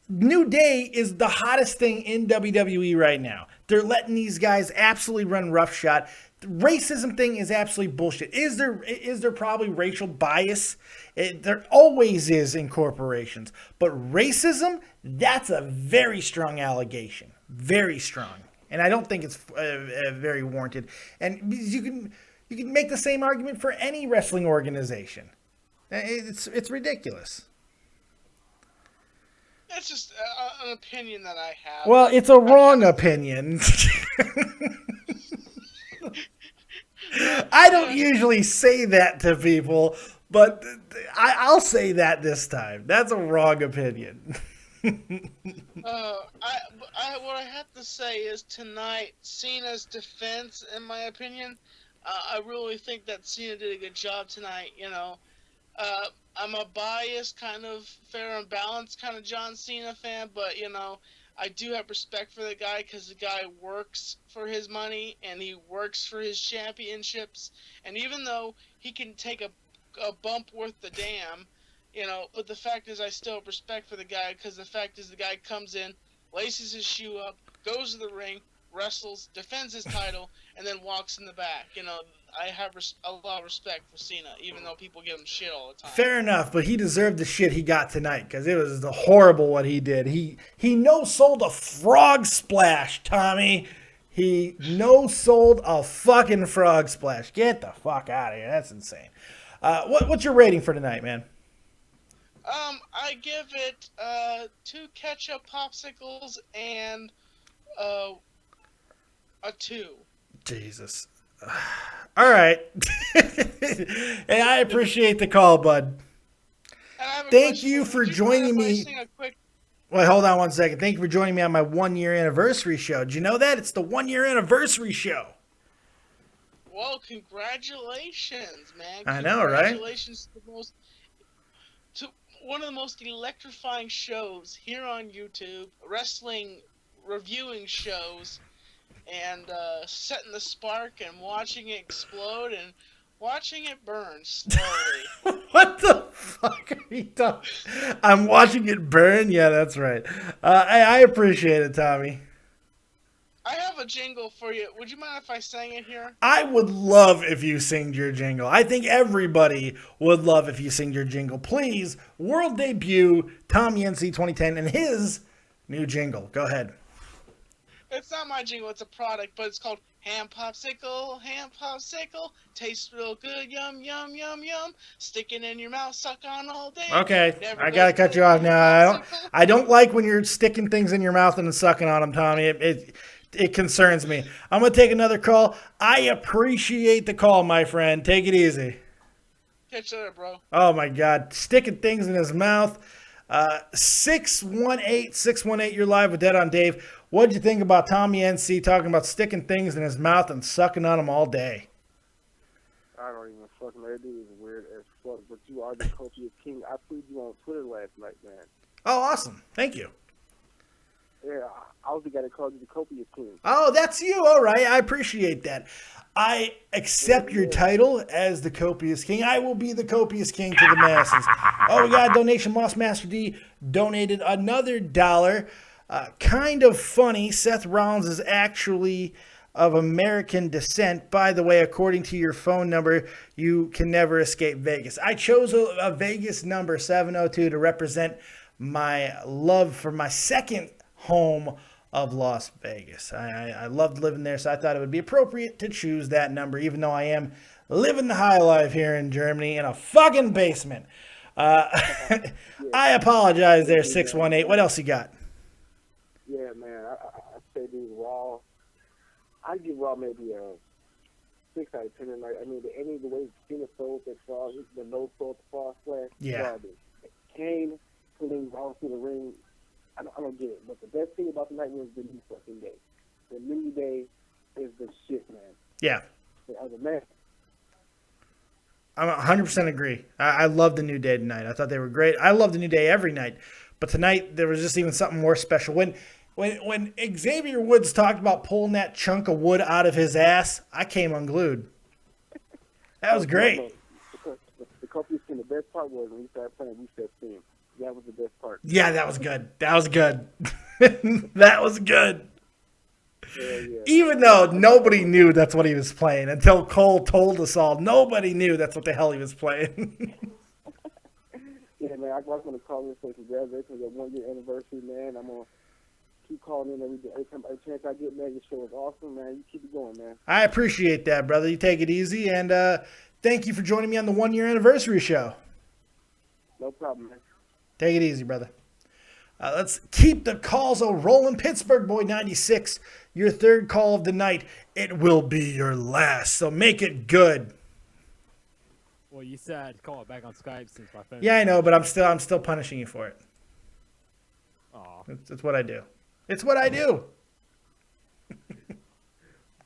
New Day is the hottest thing in WWE right now. They're letting these guys absolutely run roughshod. The racism thing is absolutely bullshit. Is there probably racial bias? There always is in corporations. But racism, that's a very strong allegation. Very strong. And I don't think it's very warranted. And you can make the same argument for any wrestling organization. It's ridiculous. That's just an opinion that I have. Well, it's a wrong opinion. I don't usually say that to people, but I'll say that this time. That's a wrong opinion. What I have to say is tonight, Cena's defense, in my opinion, I really think that Cena did a good job tonight. I'm a biased, kind of fair and balanced kind of John Cena fan, but I do have respect for the guy because the guy works for his money and he works for his championships. And even though he can take a bump worth the damn, but the fact is I still have respect for the guy because the fact is the guy comes in, laces his shoe up, goes to the ring, wrestles, defends his title, and then walks in the back. I have a lot of respect for Cena, even though people give him shit all the time. Fair enough, but he deserved the shit he got tonight because it was horrible what he did. He no-sold a frog splash, Tommy. He no-sold a fucking frog splash. Get the fuck out of here. That's insane. What's your rating for tonight, man? I give it 2 ketchup popsicles and a 2. Jesus. All right. Hey, I appreciate the call, bud. And Thank you for joining me. Wait, hold on one second. Thank you for joining me on my 1 year anniversary show. Did you know that? It's the 1 year anniversary show. Well, congratulations, man. I know, right? Congratulations to one of the most electrifying shows here on YouTube, wrestling reviewing shows, and setting the spark and watching it explode and watching it burn slowly. What the fuck are you talking? I'm watching it burn? Yeah, that's right. I appreciate it, Tommy. I have a jingle for you. Would you mind if I sang it here? I would love if you sing your jingle. I think everybody would love if you sing your jingle. Please, world debut, Tommy NC 2010 and his new jingle. Go ahead. It's not my jingle, it's a product, but it's called Ham Popsicle, tastes real good, yum, yum, yum, yum, sticking in your mouth, suck on all day. Okay, I gotta cut you off now. I don't like when you're sticking things in your mouth and sucking on them, Tommy. It concerns me. I'm gonna take another call. I appreciate the call, my friend. Take it easy. Catch you later, bro. Oh my God, sticking things in his mouth. 618, you're live with Dead on Dave. What'd you think about Tommy NC talking about sticking things in his mouth and sucking on them all day? I don't even fucking know. That dude is weird as fuck, but you are the copious king. I put you on Twitter last night, man. Oh, awesome. Thank you. Yeah, I was the guy that called you the copious king. Oh, that's you. All right. I appreciate that. I accept your title as the copious king. I will be the copious king to the masses. Oh, we got a donation. Moss Master D donated another $1. Kind of funny. Seth Rollins is actually of American descent. By the way, according to your phone number, you can never escape Vegas. I chose a Vegas number 702 to represent my love for my second home of Las Vegas. I loved living there, so I thought it would be appropriate to choose that number, even though I am living the high life here in Germany in a fucking basement. I apologize there, 618. What else you got? Yeah, man. I say these Raw. I give Raw maybe a 6 out of 10 tonight. I mean, the way Cena sold that fall, the no sold the fall splash. Yeah. Garbage. Kane pulling Raw through the ring. I don't get it. But the best thing about the night was the new fucking day. The new day is the shit, man. Yeah. As a man. I 100% agree. I love the New Day tonight. I thought they were great. I love the New Day every night. But tonight, there was just even something more special. When Xavier Woods talked about pulling that chunk of wood out of his ass, I came unglued. That was great. The copious thing, the best part was when we started playing Reset Team. That was the best part. Yeah, that was good. That was good. That was good. Yeah. Even though nobody knew that's what he was playing until Cole told us all. Nobody knew that's what the hell he was playing. Yeah, man, I was going to call in and say congratulations on your 1 year anniversary, man. I'm going to keep calling in every day. Every chance I get, man, your show is awesome, man. You keep it going, man. I appreciate that, brother. You take it easy. And thank you for joining me on the 1 year anniversary show. No problem, man. Take it easy, brother. Let's keep the calls rolling. Pittsburgh Boy 96, your third call of the night. It will be your last, so make it good. Well, you said call it back on Skype since my phone. Yeah, I know, but I'm still punishing you for it. Aw. It's what I do. It's what I do.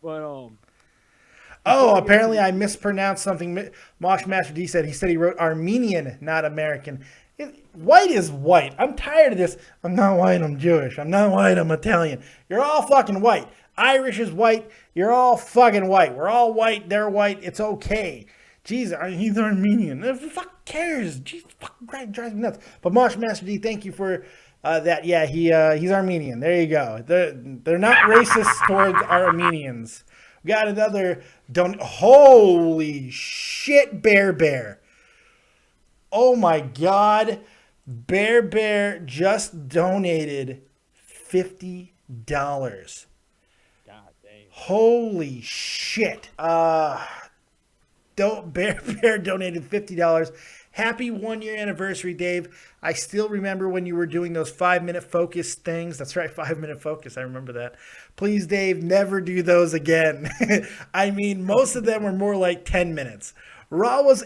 But Oh, apparently I mispronounced something. Mosh Master D said he wrote Armenian, not American. White is white. I'm tired of this. I'm not white, I'm Jewish. I'm not white, I'm Italian. You're all fucking white. Irish is white. You're all fucking white. We're all white. They're white. It's okay. Jesus, he's Armenian. Who the fuck cares? Jesus, fucking drives me nuts. But Mosh Master D, thank you for that. Yeah, he's Armenian. There you go. They're not racist towards Armenians. We got another holy shit, Bear. Oh my God. Bear just donated $50. God damn. Holy shit. Bear donated $50. Happy 1 year anniversary, Dave. I still remember when you were doing those 5-minute focus things. That's right, 5-minute focus. I remember that. Please, Dave, never do those again. I mean, most of them were more like 10 minutes. Raw was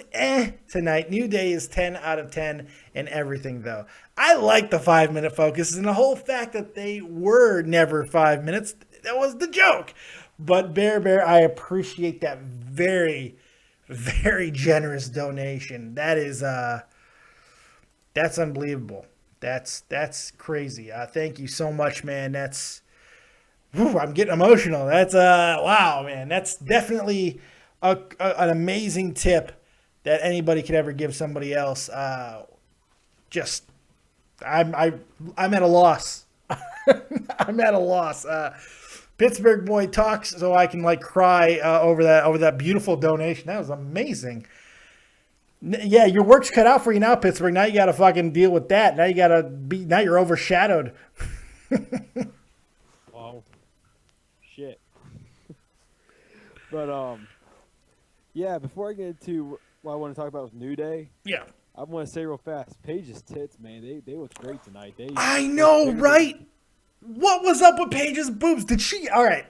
tonight. New Day is 10 out of 10 and everything, though. I like the 5-minute focus and the whole fact that they were never 5 minutes. That was the joke. But Bear, I appreciate that very, very generous donation. That is, that's unbelievable. That's crazy. Thank you so much, man. I'm getting emotional. That's, wow, man. That's definitely an amazing tip that anybody could ever give somebody else. I'm at a loss. I'm at a loss. Pittsburgh boy talks so I can cry over that beautiful donation. That was amazing. Yeah, your work's cut out for you now, Pittsburgh. Now you got to fucking deal with that. Now you're overshadowed. Oh, shit. But yeah. Before I get into what I want to talk about with New Day, yeah, I want to say real fast, Paige's tits, man, they look great tonight. I know, right? What was up with Paige's boobs? All right,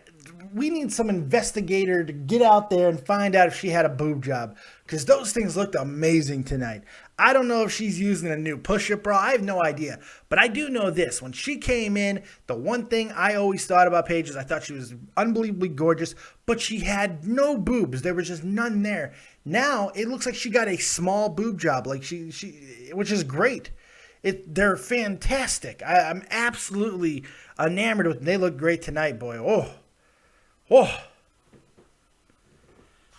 we need some investigator to get out there and find out if she had a boob job, because those things looked amazing tonight. I don't know if she's using a new push-up bra. I have no idea. But I do know this. When she came in, the one thing I always thought about Paige is I thought she was unbelievably gorgeous, but she had no boobs. There was just none there. Now, it looks like she got a small boob job, which is great. They're fantastic. I'm absolutely enamored with them. They look great tonight, boy. Oh.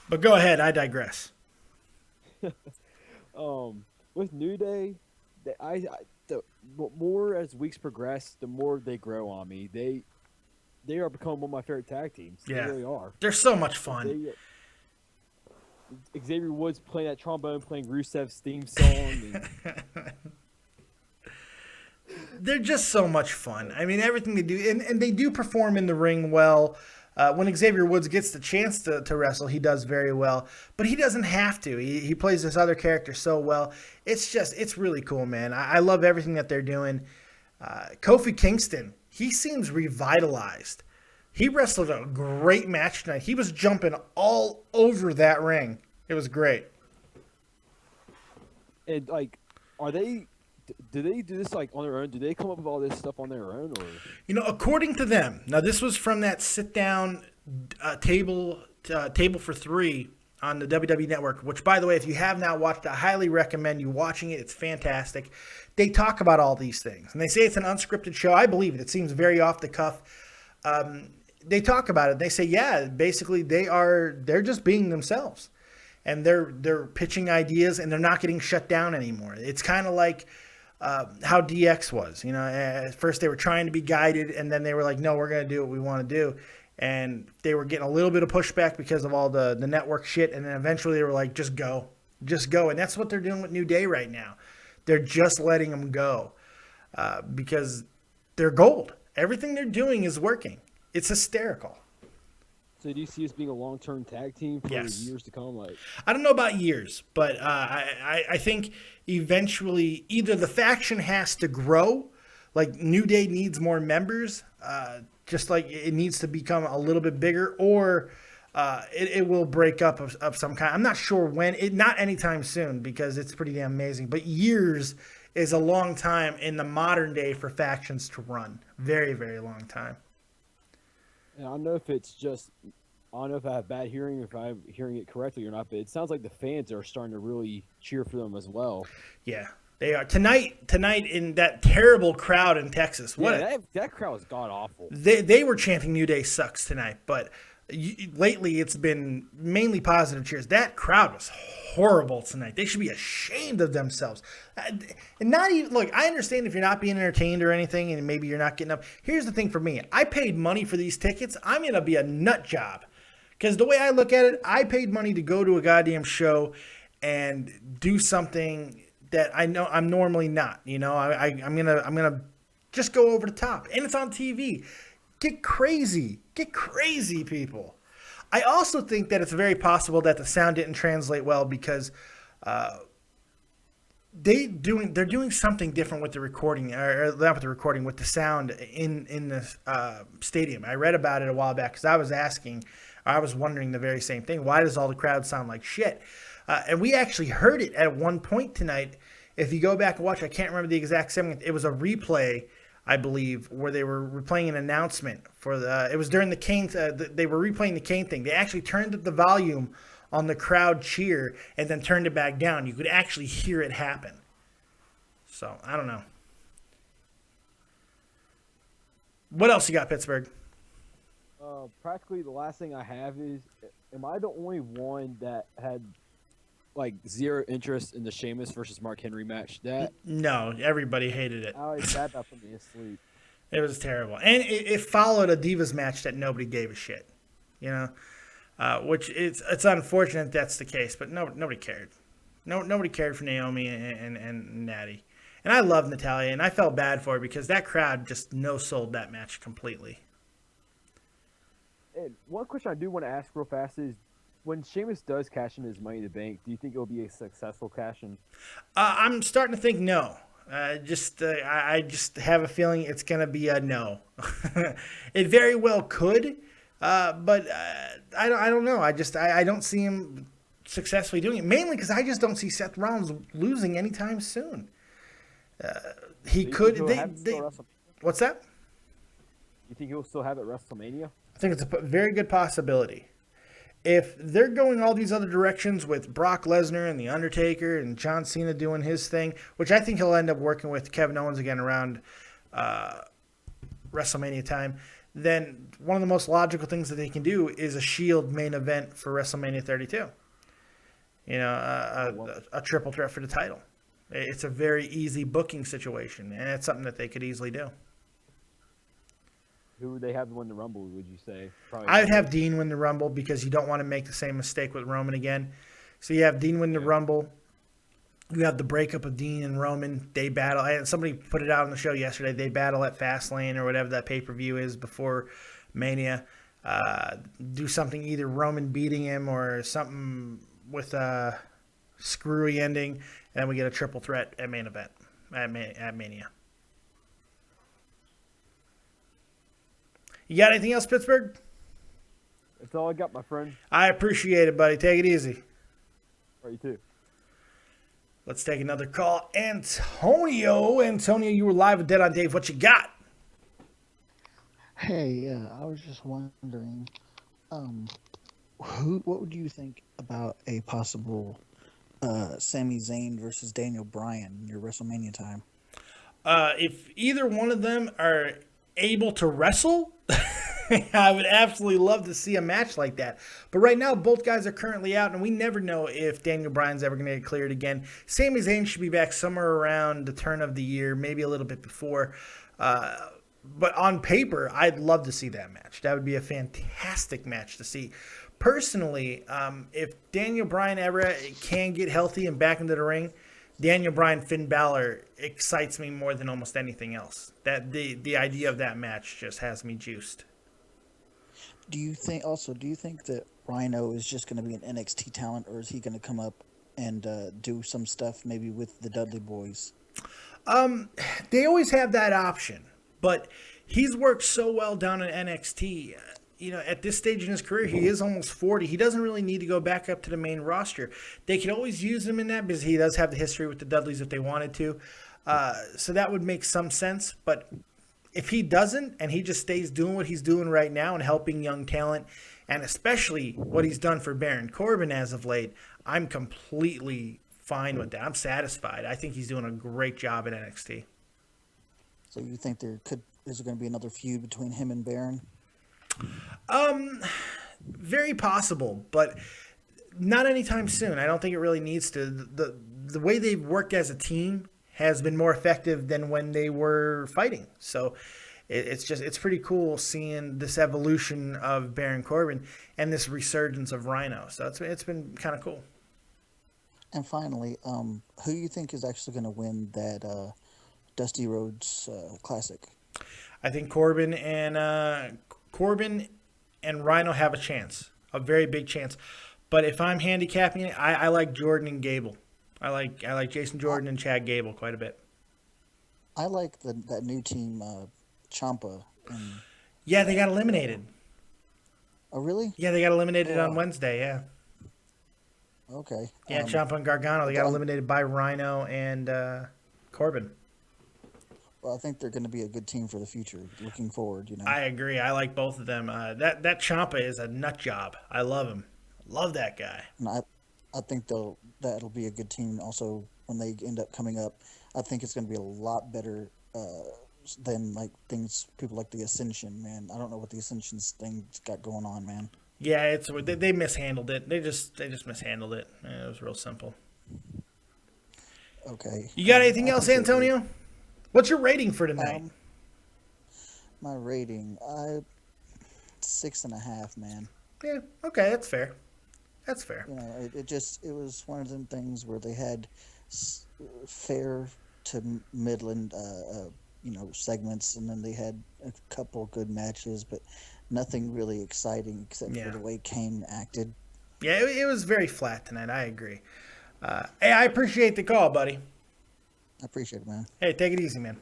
But go ahead. I digress. With New Day, the more as weeks progress, the more they grow on me. They are becoming one of my favorite tag teams. Yeah. They really are. They're so much fun. Xavier Woods playing that trombone, playing Rusev's theme song. They're just so much fun. I mean, everything they do, and they do perform in the ring well. When Xavier Woods gets the chance to wrestle, he does very well. But he doesn't have to. He plays this other character so well. It's really cool, man. I love everything that they're doing. Kofi Kingston, he seems revitalized. He wrestled a great match tonight. He was jumping all over that ring. It was great. And, do they do this on their own? Do they come up with all this stuff on their own, or? According to them. Now, this was from that sit-down table for three on the WWE Network. Which, by the way, if you have not watched, I highly recommend you watching it. It's fantastic. They talk about all these things, and they say it's an unscripted show. I believe it. It seems very off the cuff. They talk about it. They say, yeah, basically they're just being themselves, and they're pitching ideas, and they're not getting shut down anymore. It's kind of like how DX was. At first they were trying to be guided, and then they were like, no, we're going to do what we want to do. And they were getting a little bit of pushback because of all the network shit. And then eventually they were like, just go. And that's what they're doing with New Day right now. They're just letting them go because they're gold. Everything they're doing is working. It's hysterical. So do you see us being a long-term tag team for years to come? I don't know about years, but I think eventually either the faction has to grow, like New Day needs more members, just like it needs to become a little bit bigger, or it will break up of some kind. I'm not sure when. Not anytime soon, because it's pretty damn amazing. But years is a long time in the modern day for factions to run. Very, very long time. And I don't know if it's just, I don't know if I have bad hearing, if I'm hearing it correctly or not, but it sounds like the fans are starting to really cheer for them as well. Yeah, they are. Tonight in that terrible crowd in Texas. That crowd was god-awful. They were chanting New Day sucks tonight, but lately it's been mainly positive cheers. That crowd was horrible tonight. They should be ashamed of themselves. And not even, look, I understand if you're not being entertained or anything and maybe you're not getting up. Here's the thing for me. I paid money for these tickets. I'm going to be a nut job. Because the way I look at it, I paid money to go to a goddamn show and do something that I know I'm normally not. I'm gonna just go over the top. And it's on TV. Get crazy, people. I also think that it's very possible that the sound didn't translate well because they're doing something different with the recording, or not with the recording, with the sound in the stadium. I read about it a while back because I was asking I was wondering the very same thing. Why does all the crowd sound like shit? And we actually heard it at one point tonight. If you go back and watch, I can't remember the exact segment. It was a replay, I believe, where they were replaying an announcement for the. It was during the Kane. They were replaying the Kane thing. They actually turned up the volume on the crowd cheer and then turned it back down. You could actually hear it happen. So I don't know. What else you got, Pittsburgh? Practically the last thing I have is, am I the only one that had like zero interest in the Sheamus versus Mark Henry match? That No, everybody hated it. I sat that put me asleep. It was terrible, and it followed a Divas match that nobody gave a shit. You know, which it's unfortunate that's the case, but nobody cared. Nobody cared for Naomi and Natty, and I love Natalya, and I felt bad for her because that crowd just no-sold that match completely. And one question I do want to ask real fast is, when Sheamus does cash in his Money in the Bank, do you think it will be a successful cash in? I'm starting to think no. I just have a feeling it's going to be a no. It very well could, but I don't know. I don't see him successfully doing it, mainly because I just don't see Seth Rollins losing anytime soon. He could. What's that? You think he'll still have it at WrestleMania? I think it's a very good possibility. If they're going all these other directions with Brock Lesnar and The Undertaker and John Cena doing his thing, which I think he'll end up working with Kevin Owens again around WrestleMania time, then one of the most logical things that they can do is a Shield main event for WrestleMania 32. You know, a triple threat for the title. It's a very easy booking situation, and it's something that they could easily do. Who would they have win the Rumble, would you say? Probably I would have Dean win the Rumble because you don't want to make the same mistake with Roman again. So you have Dean win the Rumble. You have the breakup of Dean and Roman. They battle. Somebody put it out on the show yesterday. They battle at Fastlane or whatever that pay-per-view is before Mania. Do something, either Roman beating him or something with a screwy ending. And then we get a triple threat at main event at Mania. You got anything else, Pittsburgh? That's all I got, my friend. I appreciate it, buddy. Take it easy. All right, you too. Let's take another call. Antonio, you were live with Dead on Dave. What you got? Hey, I was just wondering, what would you think about a possible Sami Zayn versus Daniel Bryan in your WrestleMania time? If either one of them are able to wrestle, I would absolutely love to see a match like that. But right now, both guys are currently out, and we never know if Daniel Bryan's ever going to get cleared again. Sami Zayn should be back somewhere around the turn of the year, maybe a little bit before. But on paper, I'd love to see that match. That would be a fantastic match to see. Personally, if Daniel Bryan ever can get healthy and back into the ring, Daniel Bryan, Finn Balor excites me more than almost anything else. That the idea of that match just has me juiced. Do you think that Rhino is just going to be an NXT talent, or is he going to come up and do some stuff maybe with the Dudley Boys? They always have that option, but he's worked so well down at NXT. At this stage in his career, he is almost 40. He doesn't really need to go back up to the main roster. They could always use him in that because he does have the history with the Dudleys if they wanted to. So that would make some sense. But if he doesn't and he just stays doing what he's doing right now and helping young talent, and especially what he's done for Baron Corbin as of late, I'm completely fine with that. I'm satisfied. I think he's doing a great job at NXT. So you think is there going to be another feud between him and Baron? Very possible, but not anytime soon. I don't think it really needs to. The way they've worked as a team has been more effective than when they were fighting. So it's pretty cool seeing this evolution of Baron Corbin and this resurgence of Rhino. So it's been kind of cool. And finally, who do you think is actually going to win that Dusty Rhodes Classic? I think Corbin and Rhino have a chance, a very big chance. But if I'm handicapping it, I like Jordan and Gable. I like Jason Jordan and Chad Gable quite a bit. I like that new team, Ciampa. Yeah, they got eliminated. Oh, really? Yeah, they got eliminated on Wednesday. Yeah. Okay. Yeah, Ciampa and Gargano. They got eliminated by Rhino and Corbin. Well, I think they're going to be a good team for the future. Looking forward, you know. I agree. I like both of them. That Ciampa is a nut job. I love him. Love that guy. And I think that'll be a good team. Also, when they end up coming up, I think it's going to be a lot better than like things people like the Ascension. Man, I don't know what the Ascension's thing's got going on, man. Yeah, they mishandled it. They just mishandled it. It was real simple. Okay. You got anything else, Antonio? What's your rating for tonight? My rating, 6.5, man. Yeah. Okay, that's fair. That's fair. You know, it was one of them things where they had fair to Midland, segments, and then they had a couple good matches, but nothing really exciting except for the way Kane acted. Yeah, it was very flat tonight. I agree. Hey, I appreciate the call, buddy. I appreciate it, man. Hey, take it easy, man.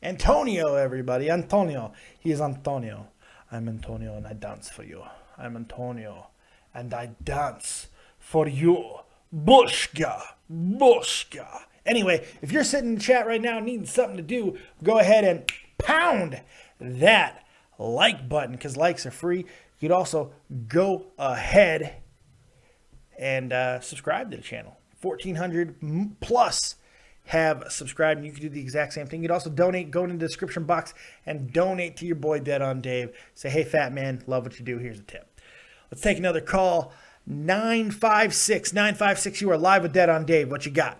Antonio, everybody. Antonio. He is Antonio. I'm Antonio, and I dance for you. I'm Antonio, and I dance for you. Bushka. Bushka. Anyway, if you're sitting in the chat right now needing something to do, go ahead and pound that like button because likes are free. You could also go ahead and subscribe to the channel. 1,400 plus have subscribed, and you can do the exact same thing. You could also donate. Go in the description box and donate to your boy Dead on Dave. Say, hey, fat man, love what you do. Here's a tip. Let's take another call. 956. You are live with Dead on Dave. What you got?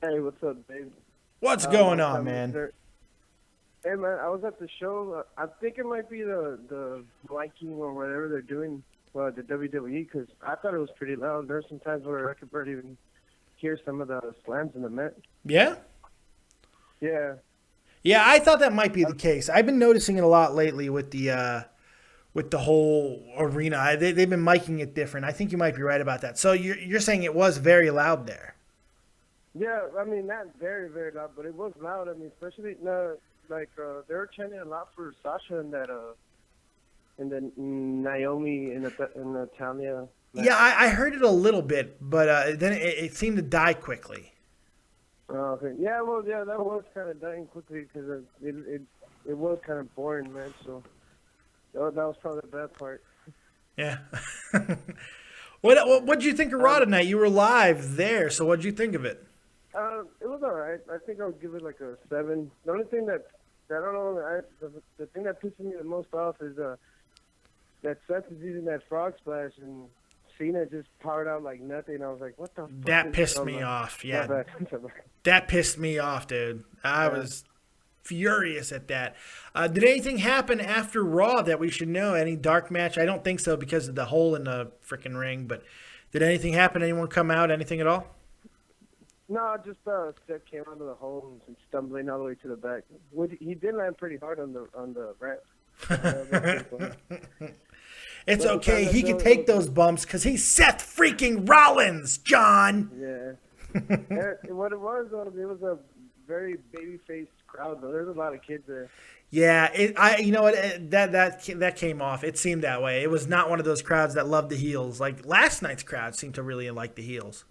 Hey, what's up, Dave? What's going on, man? Hey, man, I was at the show. I think it might be the liking or whatever they're doing for the WWE because I thought it was pretty loud. There's some times where I could barely even hear some of the slams in the mat. Yeah? Yeah. Yeah, I thought that might be the case. I've been noticing it a lot lately with the whole arena. They've been miking it different. I think you might be right about that. So you're saying it was very loud there? Yeah, I mean, not very, very loud, but it was loud. I mean, especially, they were chanting a lot for Sasha and then Naomi and Natalia. Yeah, I heard it a little bit, but then it seemed to die quickly. Oh, okay. Yeah, well, yeah, that was kind of dying quickly because it was kind of boring, man. So that was probably the bad part. Yeah. What'd you think of Raw tonight? You were live there, so what'd you think of it? It was all right. I think I'll give it like a 7. The only thing that I don't know, the thing that pisses me the most off is that Seth is using that frog splash and Cena just powered out like nothing. I was like, what the fuck? That pissed me off. Yeah. That pissed me off, dude. I was furious at that. Did anything happen after Raw that we should know? Any dark match? I don't think so because of the hole in the freaking ring, but did anything happen? Anyone come out? Anything at all? No, just Seth came out of the hole and stumbling all the way to the back. He did land pretty hard on the ramp. It's okay. He can take those bumps because he's Seth freaking Rollins, John. Yeah. What it was, it was a very baby-faced crowd, though. There's a lot of kids there. Yeah, you know what? That came off. It seemed that way. It was not one of those crowds that loved the heels. Like last night's crowd seemed to really like the heels.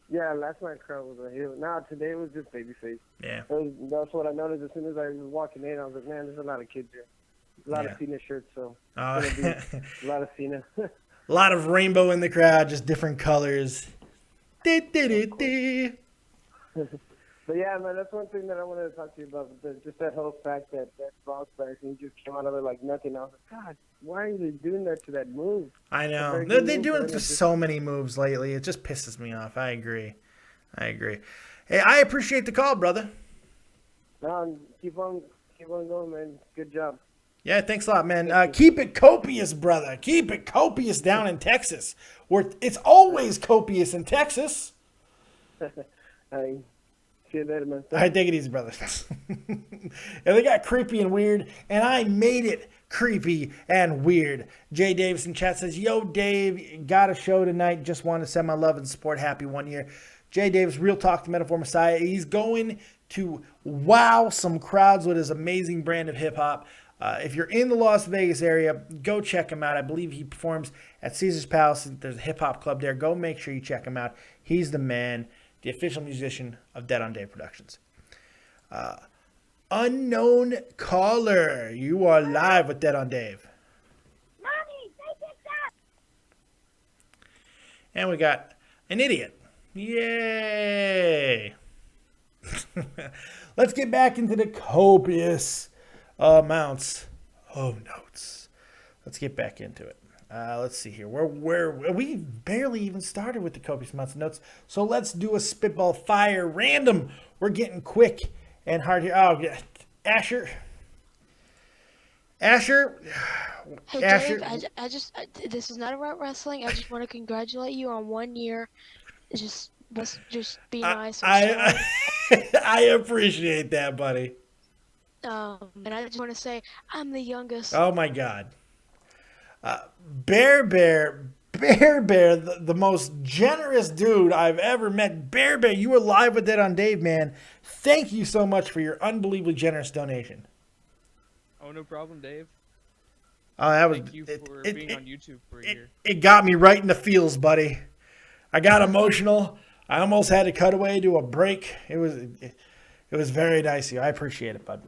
Yeah, last night's crowd was a heel. Now today it was just babyface. Yeah. That's what I noticed as soon as I was walking in. I was like, man, there's a lot of kids here. A lot of Cena shirts, so a lot of Cena. A lot of rainbow in the crowd, just different colors. But yeah, man, that's one thing that I wanted to talk to you about. Just that whole fact that frog splash and he just came out of it like nothing. I was like, God, why are they doing that to that move? I know. They're doing so many moves lately. It just pisses me off. I agree. Hey, I appreciate the call, brother. No, keep on going, man. Good job. Yeah, thanks a lot, man. Keep it copious, brother. Keep it copious down in Texas. Where it's always copious in Texas. Hey. See you later, man. All right, take it easy, brother. And they got creepy and weird, and I made it creepy and weird. Jay Davis in chat says, yo, Dave, got a show tonight. Just want to send my love and support. Happy 1 year. Jay Davis, Real Talk, the Metaphor Messiah. He's going to wow some crowds with his amazing brand of hip-hop. If you're in the Las Vegas area, go check him out. I believe he performs at Caesar's Palace. There's a hip-hop club there. Go make sure you check him out. He's the man, the official musician of Dead on Dave Productions. Unknown caller, you are live with Dead on Dave. Mommy, take it up. And we got an idiot. Yay! Let's get back into the copious amounts of notes. Let's get back into it. Let's see here. We barely even started with the copious amounts of notes. So let's do a spitball fire random. We're getting quick and hard here. Oh, yeah. Asher. Hey, Dave, this is not about wrestling. I just want to congratulate you on 1 year. Let's just be nice. I appreciate that, buddy. And I just want to say I'm the youngest. Oh my God. Bear, the most generous dude I've ever met. Bear, you were live with Dead on Dave, man. Thank you so much for your unbelievably generous donation. Oh, no problem, Dave. Thank you for being on YouTube for a year. It got me right in the feels, buddy. I got emotional. I almost had to cut away to a break. It was very nice of you. I appreciate it, bud.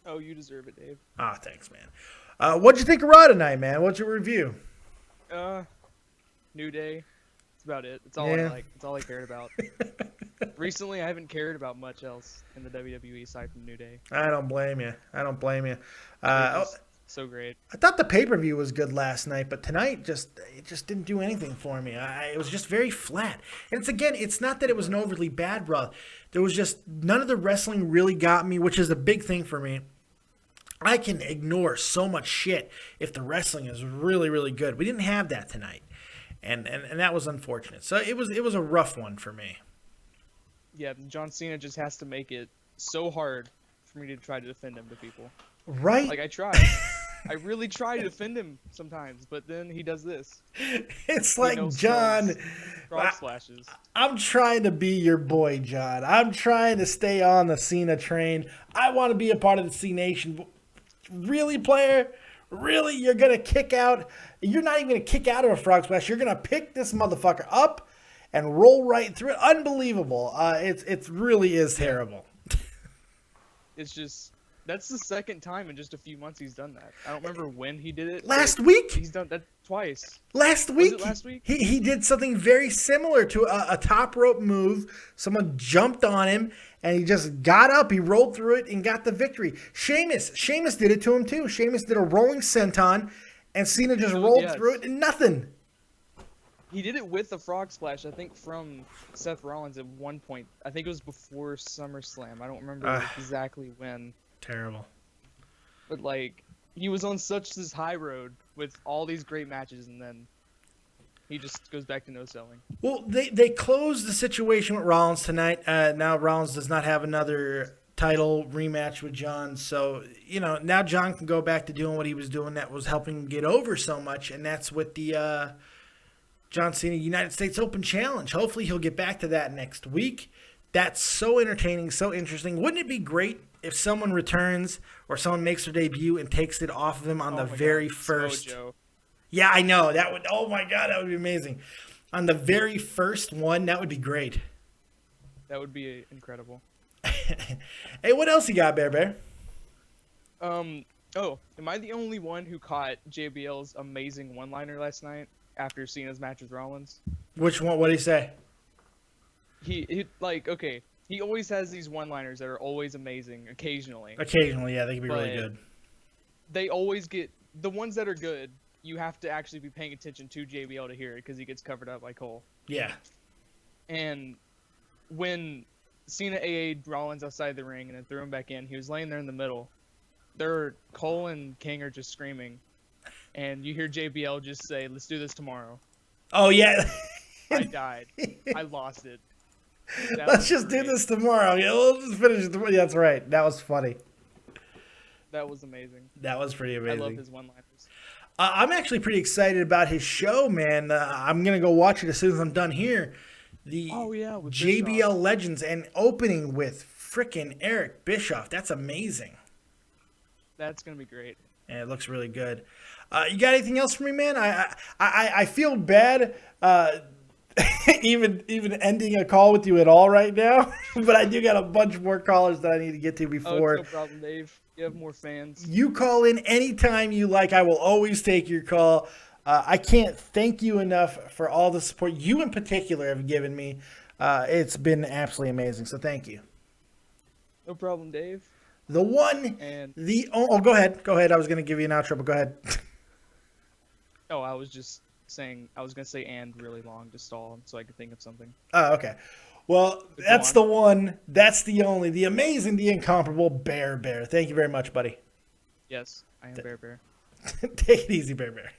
Oh, you deserve it, Dave. Thanks, man. What'd you think of Raw tonight, man? What's your review? New Day. That's about it. It's all I like. It's all I cared about. Recently, I haven't cared about much else in the WWE aside from New Day. I don't blame you. So great. I thought the pay-per-view was good last night, but tonight it just didn't do anything for me. It was just very flat. And it's not that it was an overly bad Raw. There was just none of the wrestling really got me, which is a big thing for me. I can ignore so much shit if the wrestling is really, really good. We didn't have that tonight, and that was unfortunate. So it was a rough one for me. Yeah, John Cena just has to make it so hard for me to try to defend him to people. Right? Like I try. I really try to defend him sometimes, but then he does this. It's like, John, frog splashes. I'm trying to be your boy, John. I'm trying to stay on the Cena train. I want to be a part of the C Nation. Really, player? Really? You're going to kick out? You're not even going to kick out of a frog splash. You're going to pick this motherfucker up and roll right through it. Unbelievable. It really is terrible. It's just... That's the second time in just a few months he's done that. I don't remember when he did it. Last week? He's done that twice. Last week? Was it last week? He did something very similar to a top rope move. Someone jumped on him, and he just got up. He rolled through it and got the victory. Sheamus did it to him, too. Sheamus did a rolling senton, and Cena just rolled through it and nothing. He did it with a frog splash, I think, from Seth Rollins at one point. I think it was before SummerSlam. I don't remember exactly when. Terrible. But like, he was on such this high road with all these great matches, and then he just goes back to no selling. Well, they closed the situation with Rollins tonight. Now Rollins does not have another title rematch with John, so now John can go back to doing what he was doing that was helping him get over so much, and that's with the John Cena United States Open Challenge. Hopefully he'll get back to that next week. That's so entertaining, so interesting. Wouldn't it be great if someone returns or someone makes their debut and takes it off of him on the very first? Mojo. Yeah, I know. That would. Oh my God, that would be amazing. On the very first one, that would be great. That would be incredible. Hey, what else you got, Bear? Oh, am I the only one who caught JBL's amazing one-liner last night after Cena's match with Rollins? Which one? What did he say? He always has these one-liners that are always amazing. Occasionally, yeah, they can be really good. They always get the ones that are good. You have to actually be paying attention to JBL to hear it because he gets covered up by Cole. Yeah. And when Cena AA'd Rollins outside the ring and then threw him back in, he was laying there in the middle. Cole and King are just screaming, and you hear JBL just say, "Let's do this tomorrow." Oh yeah. I died. I lost it. Let's just do this tomorrow. Yeah, we'll just finish it tomorrow. Yeah, that's right. That was funny. That was amazing. That was pretty amazing. I love his one-liners. I'm actually pretty excited about his show, man. I'm going to go watch it as soon as I'm done here. The with JBL Bischoff. Legends and opening with frickin' Eric Bischoff. That's amazing. That's gonna be great. And it looks really good. You got anything else for me, man? I feel bad even ending a call with you at all right now, but I do got a bunch more callers that I need to get to before. Oh, no problem, Dave. You have more fans. You call in anytime you like. I will always take your call. I can't thank you enough for all the support you in particular have given me. It's been absolutely amazing, so thank you. No problem, Dave. The one, And go ahead. Go ahead. I was going to give you an outro, but go ahead. oh, I was just saying, I was going to say and really long to stall so I could think of something. Oh, okay. Well, that's the one. That's the only, the amazing, the incomparable Bear. Thank you very much, buddy. Yes, I am Bear. Take it easy, Bear.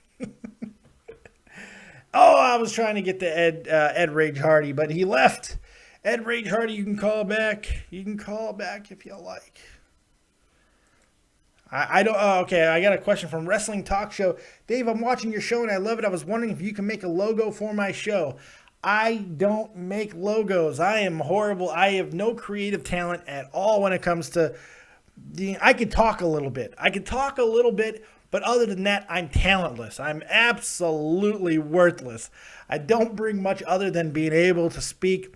Oh, I was trying to get to Ed Rage Hardy, but he left. Ed Rage Hardy, you can call back. You can call back if you like. I don't. Oh, okay, I got a question from Wrestling Talk Show. Dave, I'm watching your show and I love it. I was wondering if you can make a logo for my show. I don't make logos. I am horrible. I have no creative talent at all when it comes to. I could talk a little bit. But other than that, I'm talentless. I'm absolutely worthless. I don't bring much other than being able to speak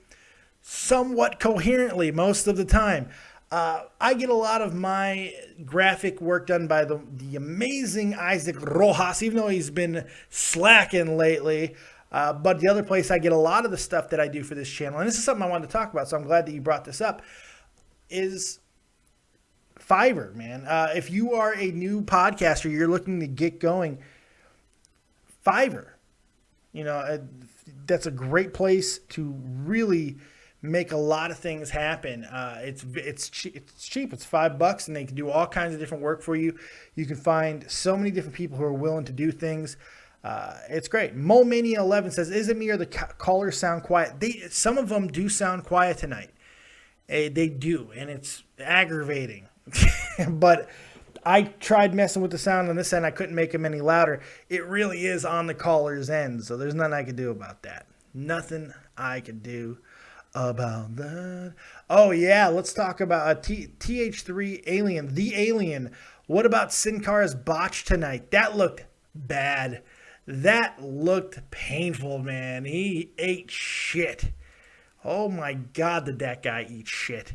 somewhat coherently most of the time. I get a lot of my graphic work done by the amazing Isaac Rojas, even though he's been slacking lately. But the other place I get a lot of the stuff that I do for this channel, and this is something I wanted to talk about, so I'm glad that you brought this up, is Fiverr, man. If you are a new podcaster, you're looking to get going, Fiverr, that's a great place to really make a lot of things happen. It's cheap. It's $5, and they can do all kinds of different work for you. You can find so many different people who are willing to do things. It's great. Mania 11 says, "Is it me or the callers sound quiet?" Some of them do sound quiet tonight. They do, and it's aggravating. But I tried messing with the sound on this end. I couldn't make them any louder. It really is on the caller's end, so there's nothing I could do about that. Nothing I could do about that. Oh, yeah, let's talk about TH3 Alien, the Alien. What about Sincara's botch tonight? That looked bad. That looked painful, man. He ate shit. Oh, my God, did that guy eat shit.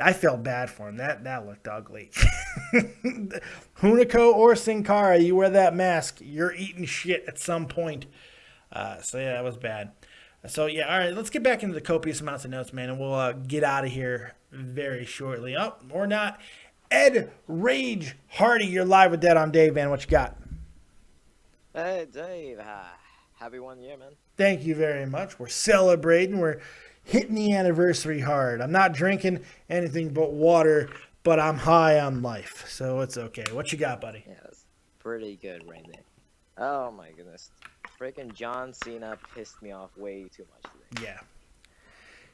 I felt bad for him. That looked ugly. Hunico or Sincara, you wear that mask, you're eating shit at some point. So, yeah, that was bad. So, yeah, all right, let's get back into the copious amounts of notes, man, and we'll get out of here very shortly. Oh, or not. Ed Rage Hardy, you're live with Dead on Dave, man. What you got? Hey, Dave. Happy 1 year, man. Thank you very much. We're celebrating. We're hitting the anniversary hard. I'm not drinking anything but water, but I'm high on life, so it's okay. What you got, buddy? Yeah, that's pretty good right there. Oh, my goodness. Freaking John Cena pissed me off way too much today. Yeah.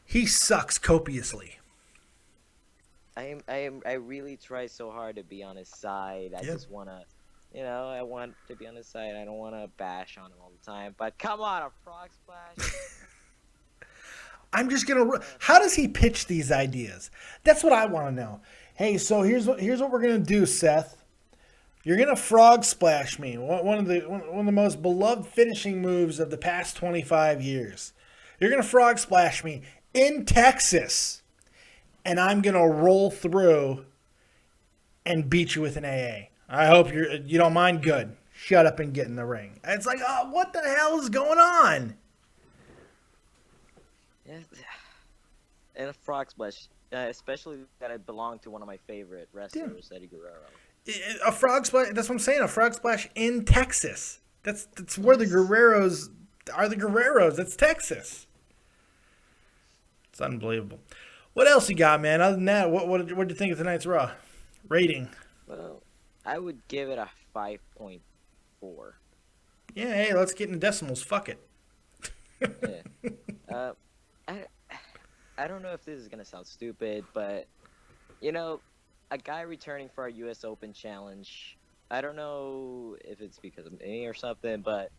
He sucks copiously. I really try so hard to be on his side. I just want to, I want to be on his side. I don't want to bash on him all the time. But come on, a frog splash. I'm just going to... How does he pitch these ideas? That's what I want to know. Hey, so here's what we're going to do, Seth. You're going to frog splash me. One of the most beloved finishing moves of the past 25 years. You're going to frog splash me in Texas. And I'm going to roll through and beat you with an AA. I hope you don't mind. Good. Shut up and get in the ring. It's like, oh, what the hell is going on? Yeah. And a frog splash. Especially that I belong to one of my favorite wrestlers, Eddie Guerrero. A frog splash. That's what I'm saying. A frog splash in Texas. That's where the Guerreros are. The Guerreros. That's Texas. It's unbelievable. What else you got, man? Other than that, what did you think of tonight's Raw rating? Well, I would give it a 5.4. Yeah. Hey, let's get into decimals. Fuck it. Yeah. I don't know if this is gonna sound stupid, but a guy returning for our U.S. Open challenge. I don't know if it's because of me or something, but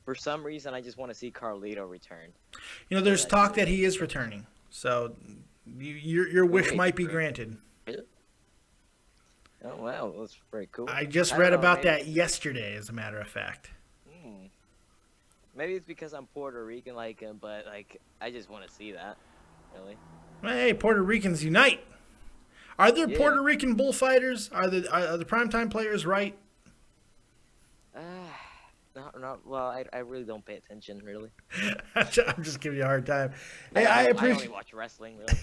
for some reason, I just want to see Carlito return. There's talk that he is returning, so your wish might be granted. Oh wow, that's very cool. I just don't read know, about maybe- that yesterday, as a matter of fact. Maybe it's because I'm Puerto Rican like him, but like I just want to see that. Really. Hey, Puerto Ricans unite! Are there Yeah. Puerto Rican bullfighters? Are the primetime players right? Not well. I really don't pay attention really. I'm just giving you a hard time. Hey, I only appreciate. watch wrestling really.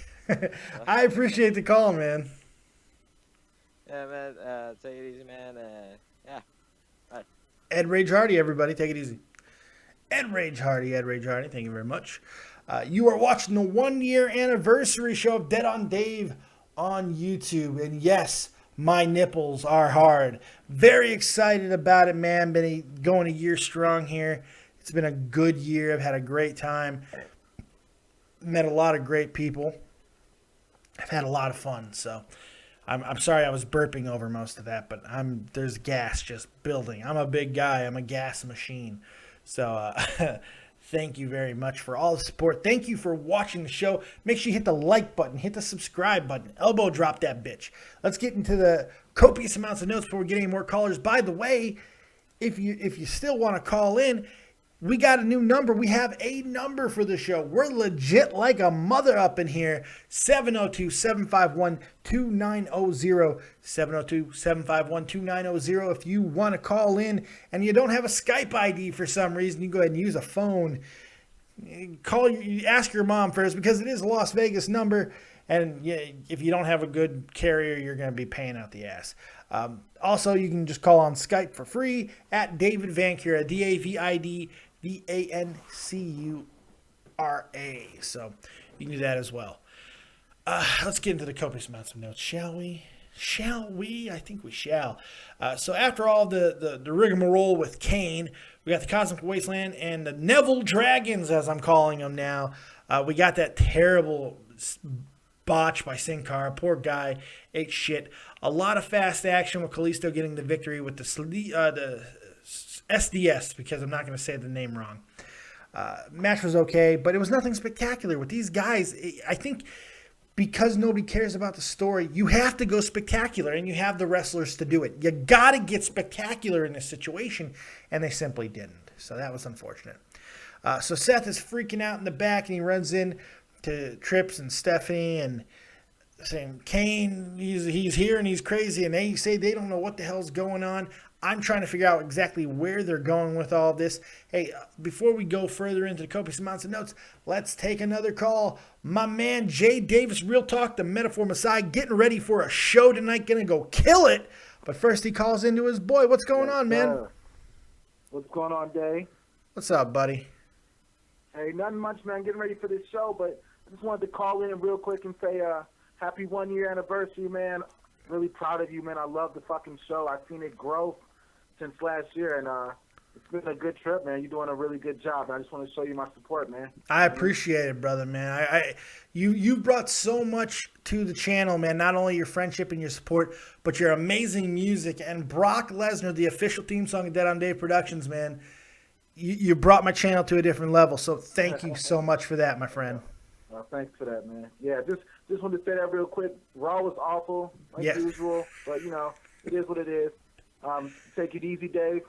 I appreciate the call, man. Yeah, man. Take it easy, man. Yeah. Bye. Ed Rage Hardy, everybody, take it easy. Ed Rage Hardy, thank you very much. You are watching the 1 year anniversary show of Dead on Dave on YouTube. And yes, my nipples are hard. Very excited about it, man. Been going a year strong here. It's been a good year. I've had a great time. Met a lot of great people. I've had a lot of fun. So I'm sorry I was burping over most of that, but there's gas just building. I'm a big guy. I'm a gas machine. So thank you very much for all the support. Thank you for watching the show. Make sure you hit the like button, hit the subscribe button, elbow drop that bitch. Let's get into the copious amounts of notes before we get any more callers. By the way, if you still want to call in, we got a new number. We have a number for the show. We're legit like a mother up in here. 702-751-2900. 702-751-2900. If you want to call in and you don't have a Skype ID for some reason, you go ahead and use a phone. Ask your mom first, because it is a Las Vegas number. And if you don't have a good carrier, you're going to be paying out the ass. Also, you can just call on Skype for free at David Vancura, DavidVancura. So you can do that as well. Let's get into the copious amounts of notes, shall we? Shall we? I think we shall. So after all the rigmarole with Kane, we got the Cosmic Wasteland and the Neville Dragons, as I'm calling them now. We got that terrible botch by Sincara. Poor guy, ate shit. A lot of fast action with Kalisto getting the victory with the SDS, because I'm not going to say the name wrong. Match was okay, but it was nothing spectacular with these guys. I think because nobody cares about the story, you have to go spectacular, and you have the wrestlers to do it. You got to get spectacular in this situation, and they simply didn't. So that was unfortunate. So Seth is freaking out in the back, and he runs in to Trips and Stephanie and saying, Kane, he's here and he's crazy, and they say they don't know what the hell's going on. I'm trying to figure out exactly where they're going with all this. Hey, before we go further into the copious amounts of notes, let's take another call. My man Jay Davis, Real Talk, the Metaphor Messiah, getting ready for a show tonight, gonna go kill it. But first he calls into his boy. What's going on, man? What's going on, Day? What's up, buddy? Hey, nothing much, man. Getting ready for this show, but I just wanted to call in real quick and say happy 1 year anniversary, man. Really proud of you, man. I love the fucking show. I've seen it grow since last year, and it's been a good trip, man. You're doing a really good job. I just want to show you my support, man. I appreciate it, brother, man. You brought so much to the channel, man. Not only your friendship and your support, but your amazing music. And Brock Lesnar, the official theme song of Dead on Dave Productions, man. You brought my channel to a different level. So thank you so much for that, my friend. Thanks for that, man. Yeah, just wanted to say that real quick. Raw was awful, like usual, but, it is what it is. Take it easy, Dave.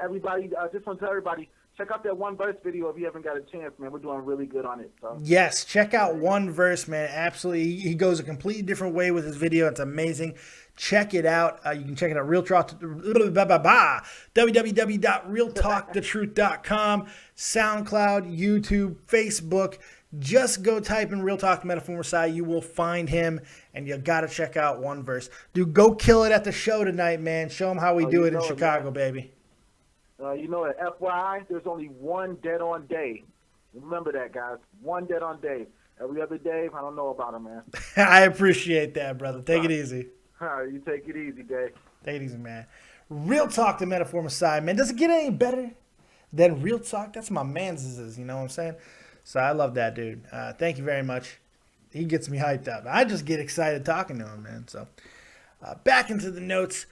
Everybody, just want to tell everybody, check out that one verse video if you haven't got a chance, man. We're doing really good on it. So. Yes, check out one verse, man. Absolutely. He goes a completely different way with his video. It's amazing. Check it out. You can check it out. www.realtalkthetruth.com, SoundCloud, YouTube, Facebook. Just go type in Real Talk Metaphor Messiah. You will find him, and you got to check out one verse. Dude, go kill it at the show tonight, man. Show them how we do it in Chicago, baby. FYI, there's only one dead on day. Remember that, guys. One dead on day. Every other Dave, I don't know about him, man. I appreciate that, brother. Take it easy. All right, you take it easy, Dave. Take it easy, man. Real Talk, the Metaphor Messiah, man. Does it get any better than Real Talk? That's my man's, you know what I'm saying? So I love that dude. Thank you very much. He gets me hyped up. I just get excited talking to him, man. So back into the notes.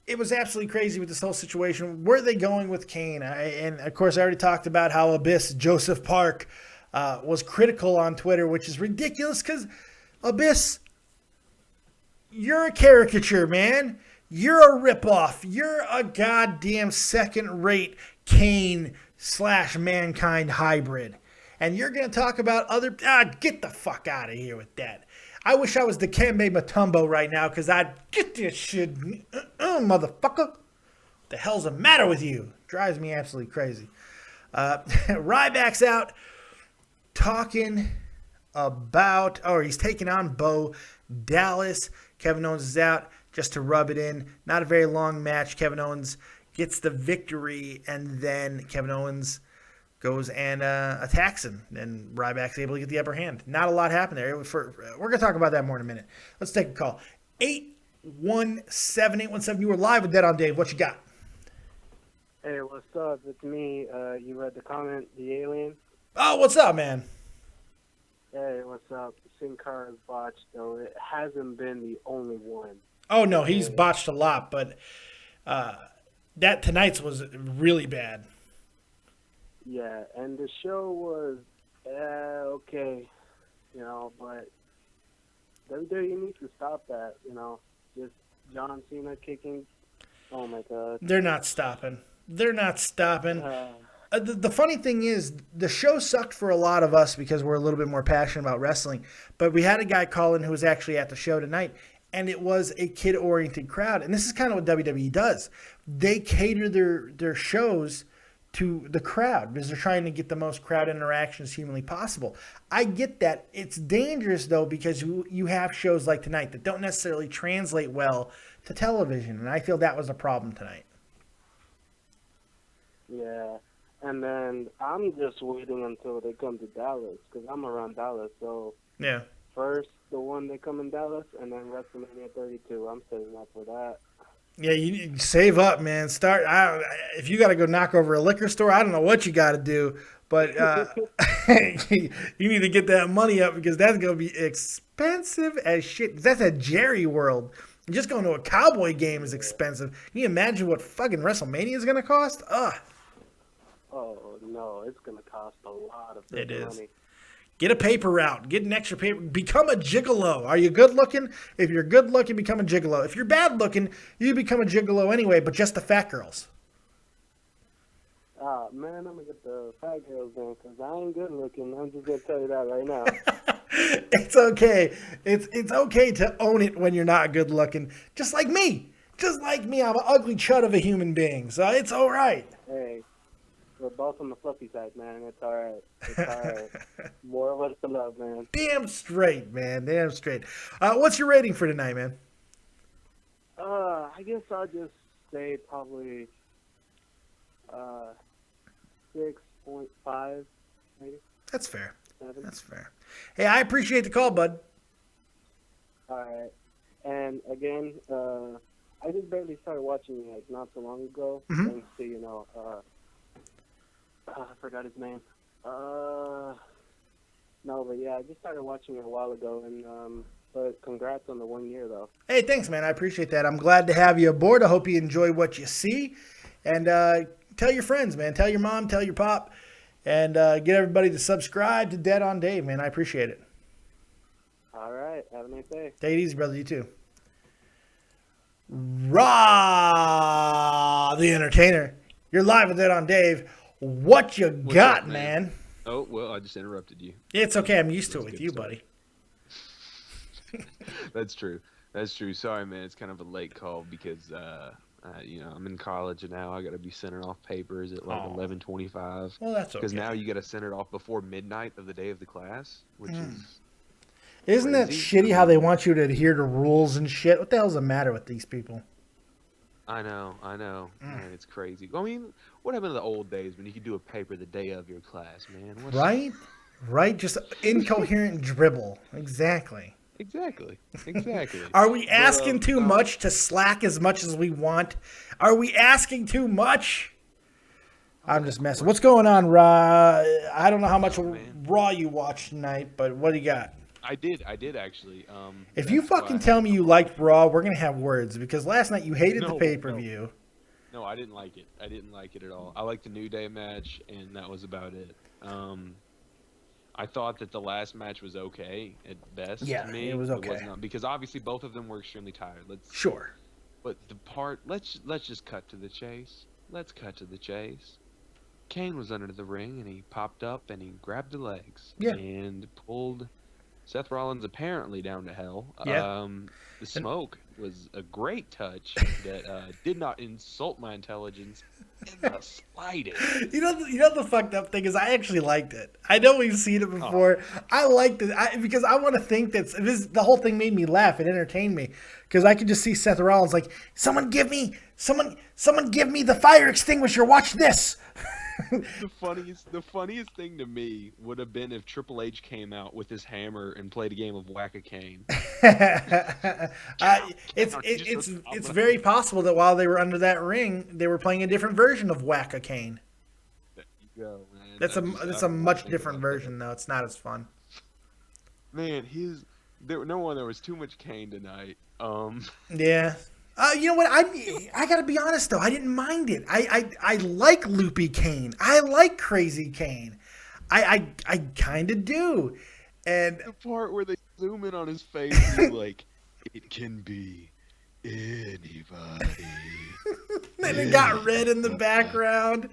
It was absolutely crazy with this whole situation. Where are they going with Kane? And, of course, I already talked about how Abyss Joseph Park was critical on Twitter, which is ridiculous because Abyss, you're a caricature, man. You're a ripoff. You're a goddamn second-rate Kane / Mankind hybrid. And you're going to talk about other... get the fuck out of here with that. I wish I was Dikembe Mutombo right now because I'd get this shit. Motherfucker. What the hell's the matter with you? Drives me absolutely crazy. Ryback's out talking about... Oh, he's taking on Bo Dallas. Kevin Owens is out just to rub it in. Not a very long match. Kevin Owens gets the victory, and then Kevin Owens goes and attacks him, and Ryback's able to get the upper hand. Not a lot happened there. We're going to talk about that more in a minute. Let's take a call. 817-817. You were live with Dead on Dave. What you got? Hey, what's up? It's me. You read the comment, the alien? Oh, what's up, man? Hey, what's up? Sincara is botched, though. It hasn't been the only one. Oh, no, he's botched a lot, but that tonight's was really bad. Yeah, and the show was okay, but WWE needs to stop that, just John Cena kicking. Oh my God. They're not stopping. The funny thing is, the show sucked for a lot of us because we're a little bit more passionate about wrestling, but we had a guy call in who was actually at the show tonight, and it was a kid-oriented crowd, and this is kind of what WWE does. They cater their shows to the crowd because they're trying to get the most crowd interactions humanly possible. I get that. It's dangerous, though, because you have shows like tonight that don't necessarily translate well to television, and I feel that was a problem tonight. Yeah, and then I'm just waiting until they come to Dallas because I'm around Dallas, so yeah. First, the one they come in Dallas, and then WrestleMania 32. I'm setting up for that. Yeah, you save up, man. If you got to go knock over a liquor store, I don't know what you got to do, but you need to get that money up because that's going to be expensive as shit. That's a Jerry World. Just going to a Cowboy game is expensive. Can you imagine what fucking WrestleMania is going to cost? Ugh. Oh, no, it's going to cost a lot of money. Get a paper route. Get an extra paper. Become a gigolo. Are you good looking? If you're good looking, become a gigolo. If you're bad looking, you become a gigolo anyway, but just the fat girls. Man, I'm going to get the fat girls then because I ain't good looking. I'm just going to tell you that right now. It's okay. It's okay to own it when you're not good looking. Just like me. I'm an ugly chud of a human being, so it's all right. Hey. We're both on the fluffy side, man. It's all right. It's all right. More of us to love, man. Damn straight, man. Damn straight. What's your rating for tonight, man? I guess I'll just say probably 6.5, maybe. That's fair. 7. That's fair. Hey, I appreciate the call, bud. All right. And again, I just barely started watching like not so long ago. Mm-hmm. Thanks to, I forgot his name. No, but yeah, I just started watching it a while ago, and but congrats on the 1 year, though. Hey, thanks, man. I appreciate that. I'm glad to have you aboard. I hope you enjoy what you see, and tell your friends, man. Tell your mom, tell your pop, and get everybody to subscribe to Dead on Dave, man. I appreciate it. All right. Have a nice day. Take it easy, brother. You too. Raw, the Entertainer. You're live with Dead on Dave. What you got, up, man? Oh, well, I just interrupted you. It's okay. I'm used to it with you, buddy. That's true. Sorry, man. It's kind of a late call because, I'm in college now. I got to be sending off papers at like 11:25. Well, that's okay. Because now you got to send it off before midnight of the day of the class, which is... Isn't that shitty how they want you to adhere to rules and shit? What the hell's the matter with these people? I know. Man, it's crazy. I mean, what happened to the old days when you could do a paper the day of your class, man? Right? Just incoherent dribble. Exactly. Are we asking too much to slack as much as we want? Are we asking too much? I'm just messing. What's going on, Raw? I don't know how much Raw you watched tonight, but what do you got? I did actually. If you fucking tell me you liked Raw, we're gonna have words because last night you hated the pay-per-view. No, I didn't like it. I didn't like it at all. I liked the New Day match, and that was about it. I thought that the last match was okay at best. Yeah, to me. it was okay. not, because obviously both of them were extremely tired. Sure. But let's just cut to the chase. Let's cut to the chase. Kane was under the ring and he popped up and he grabbed the legs and pulled Seth Rollins apparently down to hell. Yeah. The smoke was a great touch that did not insult my intelligence in the slightest. You know the fucked up thing is I actually liked it. I know we've seen it before. I liked it because I want to think that the whole thing made me laugh. It entertained me because I could just see Seth Rollins like, someone give me the fire extinguisher. Watch this. The funniest thing to me would have been if Triple H came out with his hammer and played a game of Whack-A-Cane. It's very possible that while they were under that ring, they were playing a different version of Whack-A-Cane. There you go, man. That's a much different version though. It's not as fun. Man, there was too much Kane tonight. Yeah. You know what? I gotta be honest though. I didn't mind it. I like Loopy Kane. I like Crazy Kane. I kind of do. And the part where they zoom in on his face, he's like, "It can be anybody." And it got red in the background.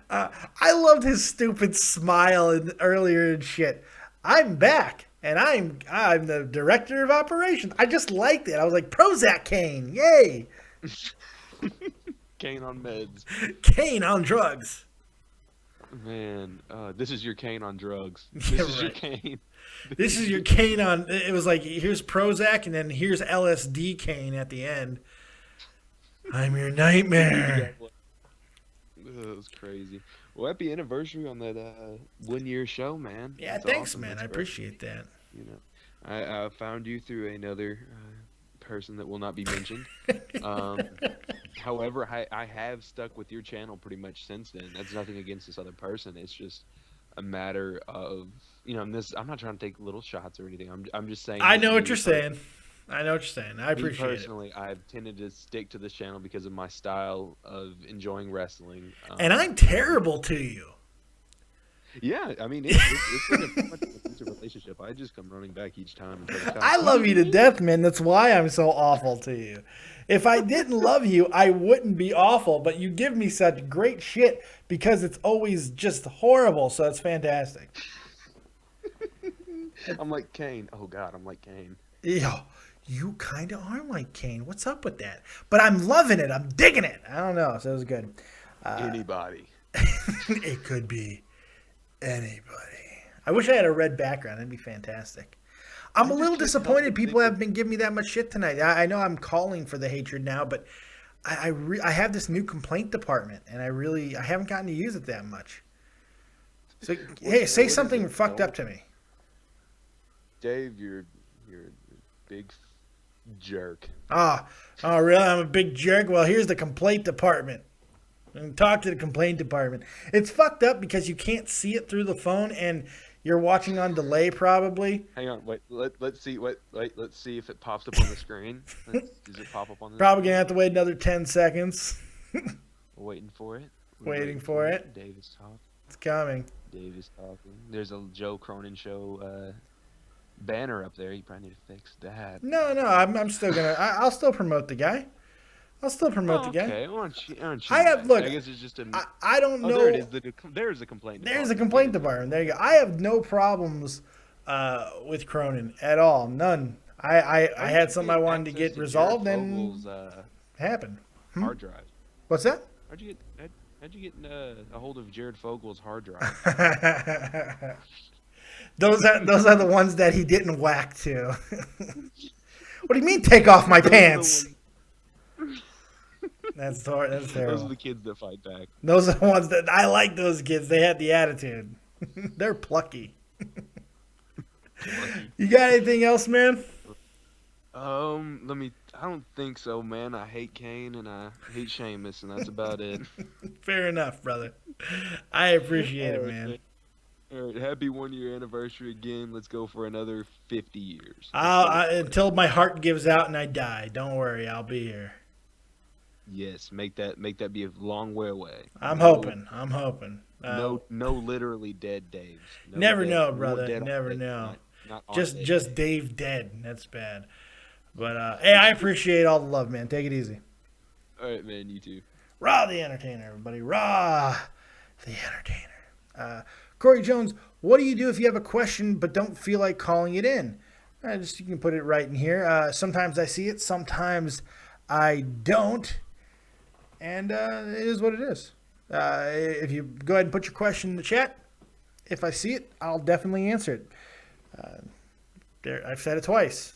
I loved his stupid smile earlier and shit. I'm back. And I'm the director of operations. I just liked it. I was like, Prozac Kane, yay! Kane on meds. Kane on drugs. Man, this is your Kane on drugs. This is your Kane. This is your Kane on. It was like, here's Prozac, and then here's LSD Kane at the end. I'm your nightmare. That was crazy. Well, happy anniversary on that 1 year show, man. Yeah, That's thanks, awesome. man. That's I great. appreciate that. You know, I found you through another person that will not be mentioned. However, I have stuck with your channel pretty much since then. That's nothing against this other person. It's just a matter of, you know, I'm not trying to take little shots or anything. I'm just saying. I know what you're saying. I know what you're saying. I appreciate it. Personally, I've tended to stick to this channel because of my style of enjoying wrestling. And I'm terrible to you. Yeah, I mean, it's like a relationship. I just come running back each time. I love you to death, man. That's why I'm so awful to you. If I didn't love you, I wouldn't be awful. But you give me such great shit because it's always just horrible. So it's fantastic. I'm like Kane. Oh, God, I'm like Kane. Yo, you kind of are like Kane. What's up with that? But I'm loving it. I'm digging it. I don't know. So it was good. Anybody. It could be anybody. I wish I had a red background. That'd be fantastic. I'm a little disappointed people haven't been giving me that much shit tonight. I know I'm calling for the hatred now, but I have this new complaint department, and I haven't gotten to use it that much. So, hey, say something fucked up to me. Dave, you're a big jerk. Oh, really? I'm a big jerk? Well, here's the complaint department. And talk to the complaint department. It's fucked up because you can't see it through the phone, and you're watching on delay probably. Hang on, wait. Let's see. Let's see if it pops up on the screen. Does it pop up on the? Probably gonna have to wait another 10 seconds. Waiting for it. Waiting for it. Dave is talking. It's coming. Dave is talking. There's a Joe Cronin show banner up there. You probably need to fix that. No, I'm still gonna. I'll still promote the guy. I'll still promote the guy. Okay, aren't you look. I guess it's just a. I don't know. There it is. There's a complaint. There's a complaint department. There you go. I have no problems with Cronin at all. None. I had something I wanted to get resolved and happened. Hard drive. What's that? How'd you get a hold of Jared Fogel's hard drive? Those are the ones that he didn't whack to. What do you mean? Take off my pants? That's terrible. Those are the kids that fight back. Those are the ones that I like. Those kids. They had the attitude. They're plucky. You got anything else, man? I don't think so, man. I hate Kane and I hate Sheamus, and that's about it. Fair enough, brother. I appreciate it, man. All right, happy 1 year anniversary again. Let's go for another 50 years. Until my heart gives out and I die. Don't worry, I'll be here. Yes, make that be a long way away. I'm hoping. No, literally dead Daves. No Never dead- know, no brother. dead on Never Dave, know. not on just Dave. just Dave dead. That's bad. But hey, I appreciate all the love, man. Take it easy. All right, man. You too. Raw the Entertainer, everybody. Raw the Entertainer. Corey Jones, what do you do if you have a question but don't feel like calling it in? Just you can put it right in here. Sometimes I see it, sometimes I don't, and it is what it is. If you go ahead and put your question in the chat, if I see it, I'll definitely answer it. I've said it twice.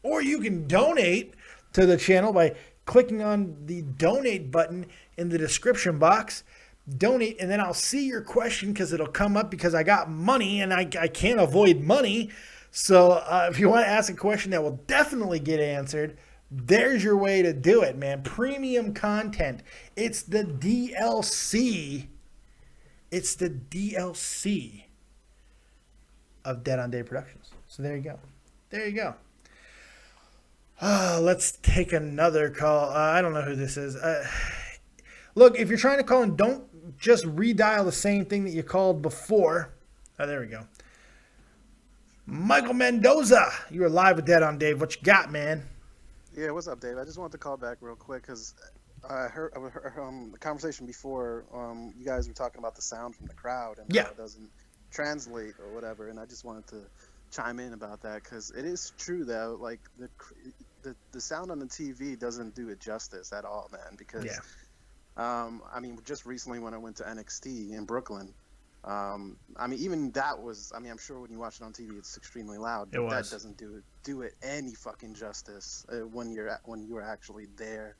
Or you can donate to the channel by clicking on the donate button in the description box. Donate, and then I'll see your question because it'll come up because I got money and I can't avoid money. So if you want to ask a question that will definitely get answered, there's your way to do it, man. Premium content. It's the DLC. It's the DLC of Dead on Day Productions. So there you go. There you go. Let's take another call. I don't know who this is. Look, if you're trying to call in, don't just redial the same thing that you called before. Oh, there we go. Michael Mendoza, you are live with Dead on Dave. What you got, man? Yeah, what's up, Dave? I just wanted to call back real quick because I heard the conversation before. You guys were talking about the sound from the crowd and how it doesn't translate or whatever, and I just wanted to chime in about that because it is true though. Like the sound on the TV doesn't do it justice at all, man. Because I mean, just recently when I went to NXT in Brooklyn. I mean, even that was. I mean, I'm sure when you watch it on TV, it's extremely loud. But that doesn't do it any fucking justice when you were actually there.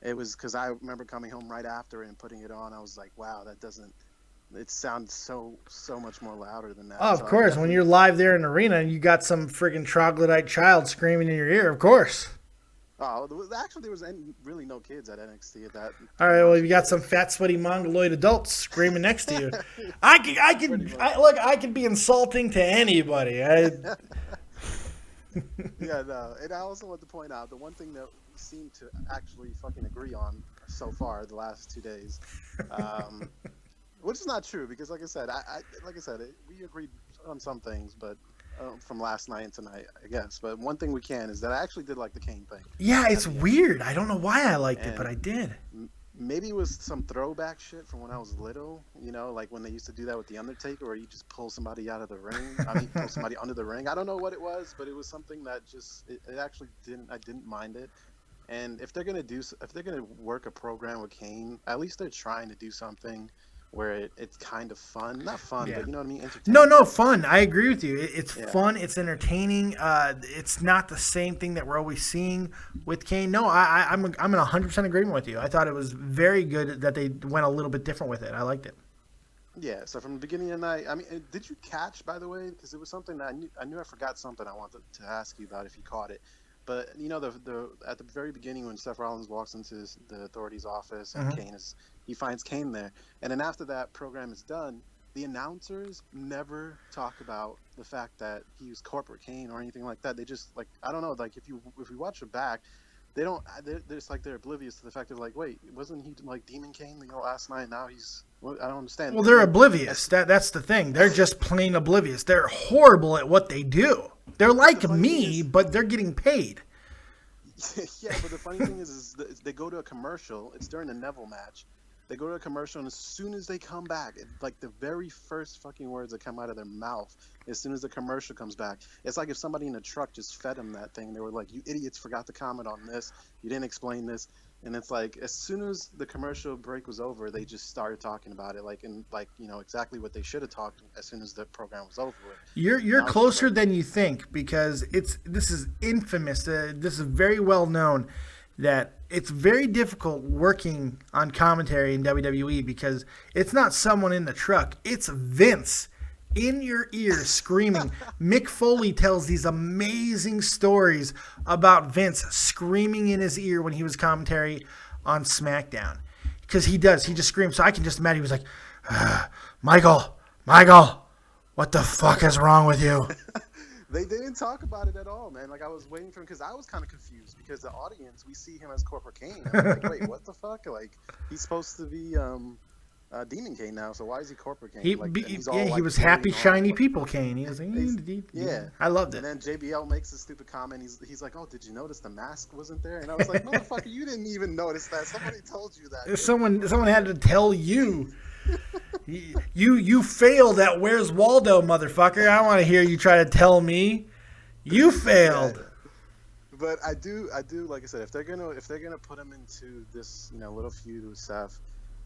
It was because I remember coming home right after and putting it on. I was like, wow, that doesn't. It sounds so much more louder than that. Oh, of course. When you're live there in the arena and you got some friggin' troglodyte child screaming in your ear, of course. Oh, actually, there was really no kids at NXT at that. All right, well, you got some fat, sweaty, mongoloid adults screaming next to you. I can be insulting to anybody. Yeah, no, and I also want to point out the one thing that we seem to actually fucking agree on so far the last 2 days, which is not true because, like I said, we agreed on some things, but. From last night and tonight, I guess. But one thing we can is that I actually did like the Kane thing. Yeah, it's weird. I don't know why I liked it, but I did. Maybe it was some throwback shit from when I was little, you know, like when they used to do that with the Undertaker, where you just pull somebody out of the ring. Pull somebody under the ring. I don't know what it was, but it was something that just it actually didn't. I didn't mind it. And if they're gonna work a program with Kane, at least they're trying to do something where it's kind of fun. Not fun, but you know what I mean? No, fun. I agree with you. It's fun. It's entertaining. It's not the same thing that we're always seeing with Kane. No, I'm in 100% agreement with you. I thought it was very good that they went a little bit different with it. I liked it. Yeah, so from the beginning of the night, I mean, did you catch, by the way, because it was something that I knew I forgot something I wanted to ask you about if you caught it. But, you know, at the very beginning when Seth Rollins walks into the authority's office and he finds Kane there. And then after that program is done, the announcers never talk about the fact that he was corporate Kane or anything like that. They just, like, I don't know, like, if you watch it back, they don't, they're oblivious to the fact of, like, wait, wasn't he, like, Demon Kane, last night? Now he's, I don't understand. Well, they're oblivious. That's the thing. They're just plain oblivious. They're horrible at what they do. They're like me, but they're getting paid. Yeah, but the funny thing is they go to a commercial. It's during the Neville match. They go to a commercial, and as soon as they come back, like the very first fucking words that come out of their mouth, as soon as the commercial comes back, it's like if somebody in a truck just fed them that thing. They were like, "You idiots forgot to comment on this. You didn't explain this." And it's like, as soon as the commercial break was over, they just started talking about it, exactly what they should have talked as soon as the program was over with. You're closer than you think because this is infamous. This is very well known that it's very difficult working on commentary in WWE because it's not someone in the truck. It's Vince in your ear screaming. Mick Foley tells these amazing stories about Vince screaming in his ear when he was commentary on SmackDown. Because he just screams. So I can just imagine he was like, Michael, what the fuck is wrong with you? They didn't talk about it at all, man. Like, I was waiting for him because I was kind of confused because the audience, we see him as Corporate Kane. I'm like, wait, what the fuck? Like, he's supposed to be, Demon Kane now. So why is he Corporate Kane? He was happy, shiny people Kane. He was like, I loved it. And then JBL makes a stupid comment. He's like, "Oh, did you notice the mask wasn't there?" And I was like, "Motherfucker, you didn't even notice that. Somebody told you that." Someone had to tell you. You failed at Where's Waldo, motherfucker. I want to hear you try to tell me you failed. Yeah. But I do like I said, if they're gonna put him into this little feud with Seth,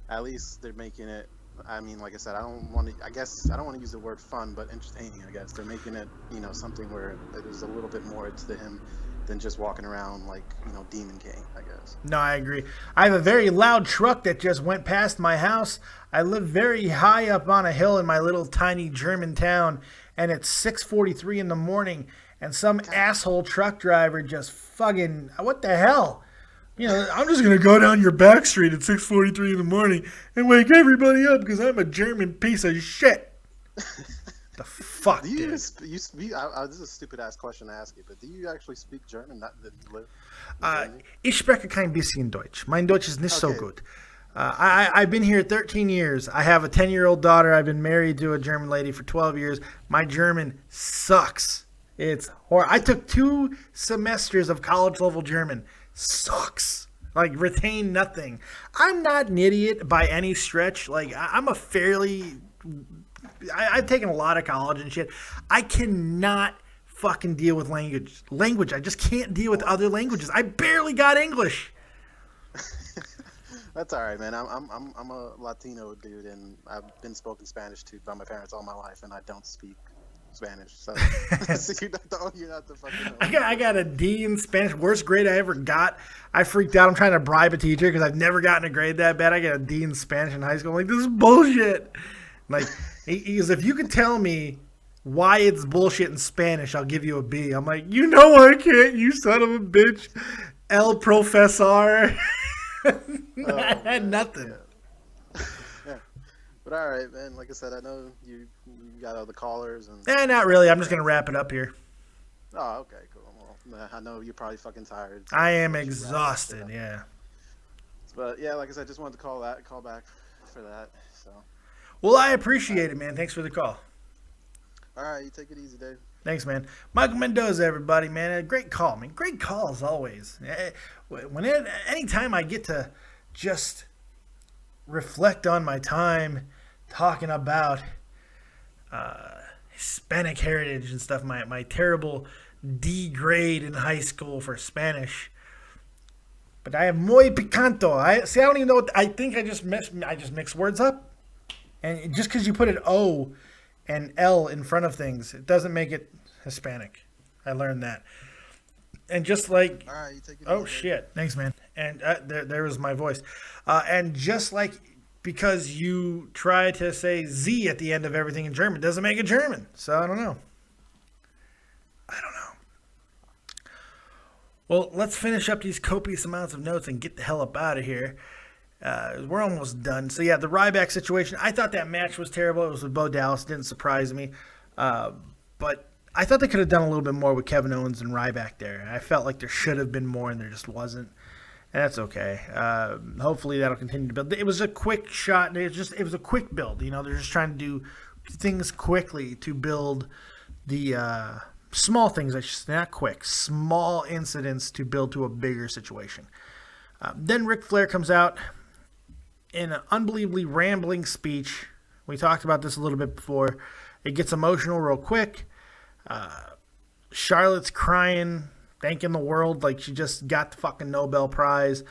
at least they're making it. I mean, like I said, I don't want to use the word fun, but entertaining. I guess they're making it something where there's a little bit more to him than just walking around like Demon King, I guess. No, I agree. I have a very loud truck that just went past my house. I live very high up on a hill in my little tiny German town, and it's 6:43 in the morning, and some asshole truck driver just fucking, what the hell? I'm just going to go down your back street at 6:43 in the morning and wake everybody up because I'm a German piece of shit. The fuck, dude? This is a stupid ass question to ask you, but do you actually speak German? Ich spreche kein bisschen Deutsch. Mein Deutsch is nicht so gut. I've been here 13 years. I have a 10-year-old daughter. I've been married to a German lady for 12 years. My German sucks. It's horrible. I took 2 semesters of college-level German. Sucks. Like, retain nothing. I'm not an idiot by any stretch. Like, I'm a fairly... I've taken a lot of college and shit. I cannot fucking deal with language. I just can't deal with other languages. I barely got English. That's all right, man. I'm a Latino dude, and I've been spoken Spanish to by my parents all my life, and I don't speak Spanish. So, you're not the fucking. I got a D in Spanish, worst grade I ever got. I freaked out. I'm trying to bribe a teacher because I've never gotten a grade that bad. I got a D in Spanish in high school. I'm like, this is bullshit. Like, he goes, if you can tell me why it's bullshit in Spanish, I'll give you a B. I'm like, I can't, you son of a bitch. El Profesor. I had nothing. Yeah. But all right, man. Like I said, I know you got all the callers and. Not really. I'm just gonna wrap it up here. Oh, okay, cool. Well, I know you're probably fucking tired. I am exhausted. Yeah. But yeah, like I said, I just wanted to call back for that. So. Well, I appreciate it, man. Thanks for the call. All right, you take it easy, Dave. Thanks, man. Michael Mendoza, everybody, man. Great call, man. Great call as always. Anytime I get to just reflect on my time talking about Hispanic heritage and stuff, my terrible D grade in high school for Spanish. But I have muy picanto. I don't even know what I think. I just mix words up. And just because you put an O and L in front of things, it doesn't make it Hispanic. I learned that. And just like, all right, you take it oh easy. shit, thanks, man. And there was my voice. And just like because you try to say Z at the end of everything in German, doesn't make it German. So I don't know. Well, let's finish up these copious amounts of notes and get the hell up out of here. We're almost done. So, yeah, the Ryback situation. I thought that match was terrible. It was with Bo Dallas. Didn't surprise me. But I thought they could have done a little bit more with Kevin Owens and Ryback there. I felt like there should have been more, and there just wasn't. And that's okay. Hopefully that'll continue to build. It was a quick shot. It was a quick build. They're just trying to do things quickly to build the small things. Not quick. Small incidents to build to a bigger situation. Then Ric Flair comes out in an unbelievably rambling speech. We talked about this a little bit before. It gets emotional real quick. Charlotte's crying, thanking the world like she just got the fucking Nobel Prize.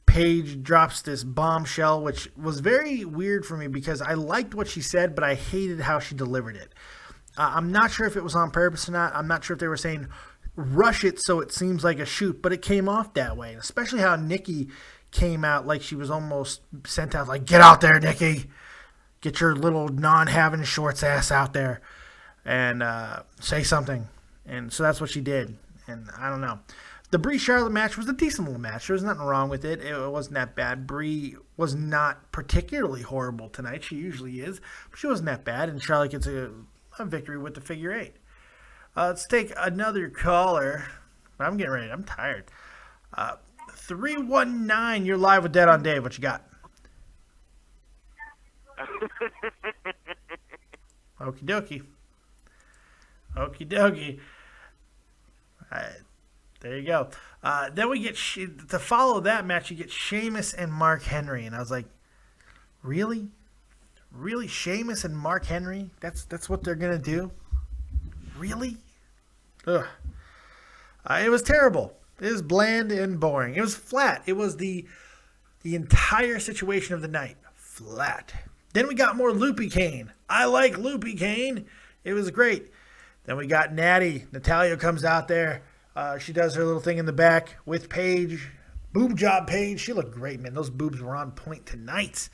Paige drops this bombshell, which was very weird for me because I liked what she said, but I hated how she delivered it. I'm not sure if it was on purpose or not. I'm not sure if they were saying rush it so it seems like a shoot, but it came off that way. And especially how Nikki came out like she was almost sent out, like, get out there, Nikki. Get your little non-having shorts ass out there and say something. And so that's what she did. And I don't know. The Brie Charlotte match was a decent little match. There was nothing wrong with it. It wasn't that bad. Brie was not particularly horrible tonight. She usually is. But she wasn't that bad. And Charlotte gets a victory with the figure 8. Let's take another caller. I'm getting ready. I'm tired. 319, you're live with Dead on Dave. What you got? Okie dokie. Okie dokie. There you go. Then we get, to follow that match, you get Sheamus and Mark Henry. And I was like, really? Really? Sheamus and Mark Henry? That's what they're going to do? Really? Ugh. It was terrible. It was bland and boring. It was flat. It was the entire situation of the night. Flat. Then we got more Loopy Kane. I like Loopy Kane. It was great. Then we got Natty. Natalya comes out there. She does her little thing in the back with Paige. Boob job, Paige. She looked great, man. Those boobs were on point tonight.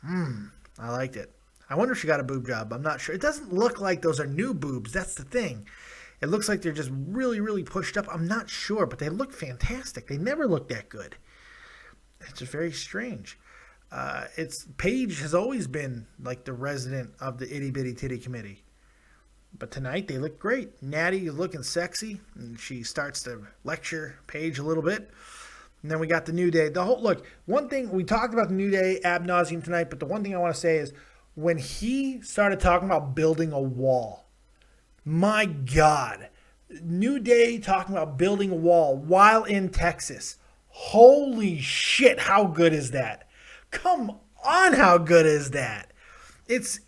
I liked it. I wonder if she got a boob job. I'm not sure. It doesn't look like those are new boobs. That's the thing. It looks like they're just really, really pushed up. I'm not sure, but they look fantastic. They never looked that good. It's just very strange. Paige has always been like the resident of the itty bitty titty committee. But tonight they look great. Natty is looking sexy, and she starts to lecture Paige a little bit. And then we got the New Day. One thing, we talked about the New Day ad nauseum tonight, but the one thing I want to say is when he started talking about building a wall, my God, New Day talking about building a wall while in Texas. Holy shit, how good is that? Come on, how good is that? It's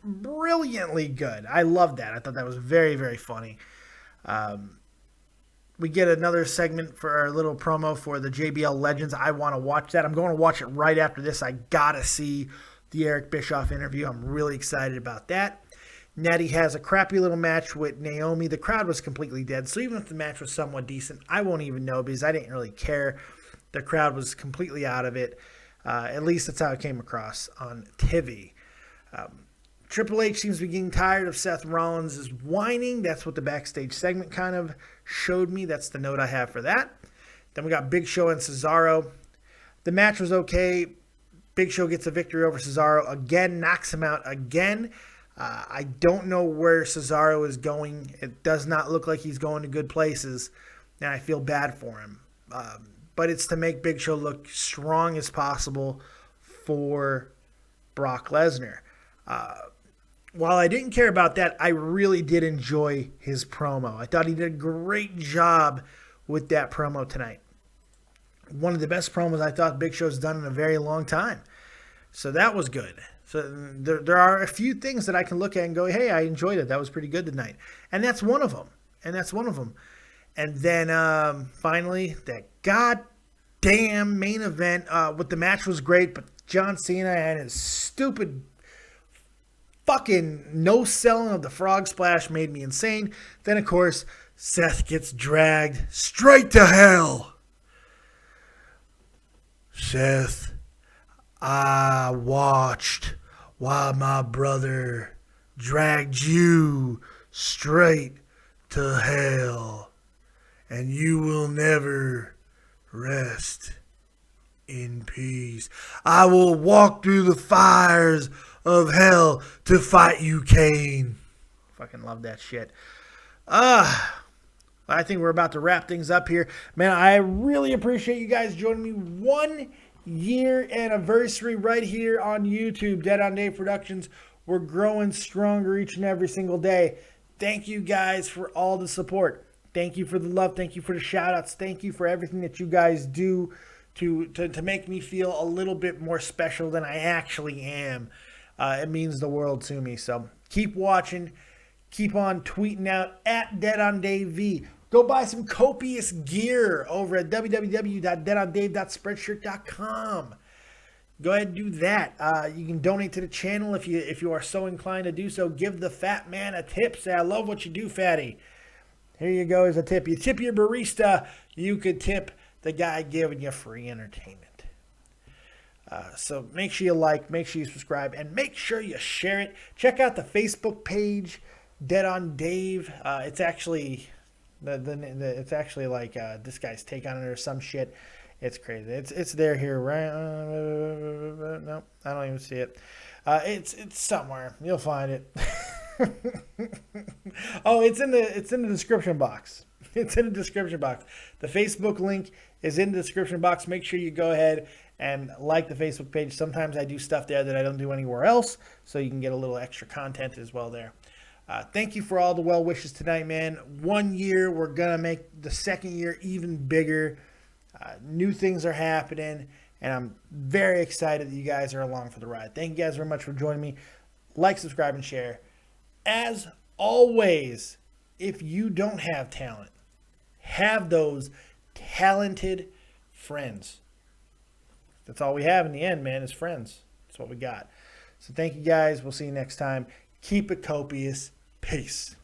brilliantly good. I love that. I thought that was very, very funny. We get another segment for our little promo for the JBL Legends. I want to watch that. I'm going to watch it right after this. I got to see the Eric Bischoff interview. I'm really excited about that. Natty has a crappy little match with Naomi. The crowd was completely dead. So even if the match was somewhat decent, I won't even know because I didn't really care. The crowd was completely out of it. At least that's how it came across on TV. Triple H seems to be getting tired of Seth Rollins' whining. That's what the backstage segment kind of showed me. That's the note I have for that. Then we got Big Show and Cesaro. The match was okay. Big Show gets a victory over Cesaro again, knocks him out again. I don't know where Cesaro is going. It does not look like he's going to good places, and I feel bad for him. But it's to make Big Show look strong as possible for Brock Lesnar. While I didn't care about that, I really did enjoy his promo. I thought he did a great job with that promo tonight. One of the best promos I thought Big Show's done in a very long time. So that was good. So there are a few things that I can look at and go, hey, I enjoyed it. That was pretty good tonight. And that's one of them. And then finally, that goddamn main event with the match was great, but John Cena and his stupid fucking no selling of the frog splash made me insane. Then, of course, Seth gets dragged straight to hell. Seth, I watched while my brother dragged you straight to hell, and you will never rest in peace. I will walk through the fires of hell to fight you, Kane. Fucking love that shit. I think we're about to wrap things up here. Man, I really appreciate you guys joining me. 1 year anniversary right here on YouTube, Dead on Dave Productions. We're growing stronger each and every single day. Thank you guys for all the support. Thank you for the love. Thank you for the shout outs. Thank you for everything that you guys do to make me feel a little bit more special than I actually am. It means the world to me. So keep watching. Keep on tweeting out at DeadOnDaveV. Go buy some copious gear over at www.deadondave.spreadshirt.com. Go ahead and do that. You can donate to the channel if you are so inclined to do so. Give the fat man a tip. Say, I love what you do, fatty. Here you go as a tip. You tip your barista, you could tip the guy giving you free entertainment. So make sure you like, make sure you subscribe, and make sure you share it. Check out the Facebook page, Dead on Dave. It's actually it's actually like this guy's take on it or some shit. It's crazy. It's there here, right? No, I don't even see it. It's somewhere. You'll find it. Oh, it's in the description box. It's in the description box. The Facebook link is in the description box. Make sure you go ahead and like the Facebook page. Sometimes I do stuff there that I don't do anywhere else, so you can get a little extra content as well there. Thank you for all the well wishes tonight, man. 1 year, we're going to make the second year even bigger. New things are happening, and I'm very excited that you guys are along for the ride. Thank you guys very much for joining me. Like, subscribe, and share. As always, if you don't have talent, have those talented friends. That's all we have in the end, man, is friends. That's what we got. So thank you guys. We'll see you next time. Keep it copious. Peace.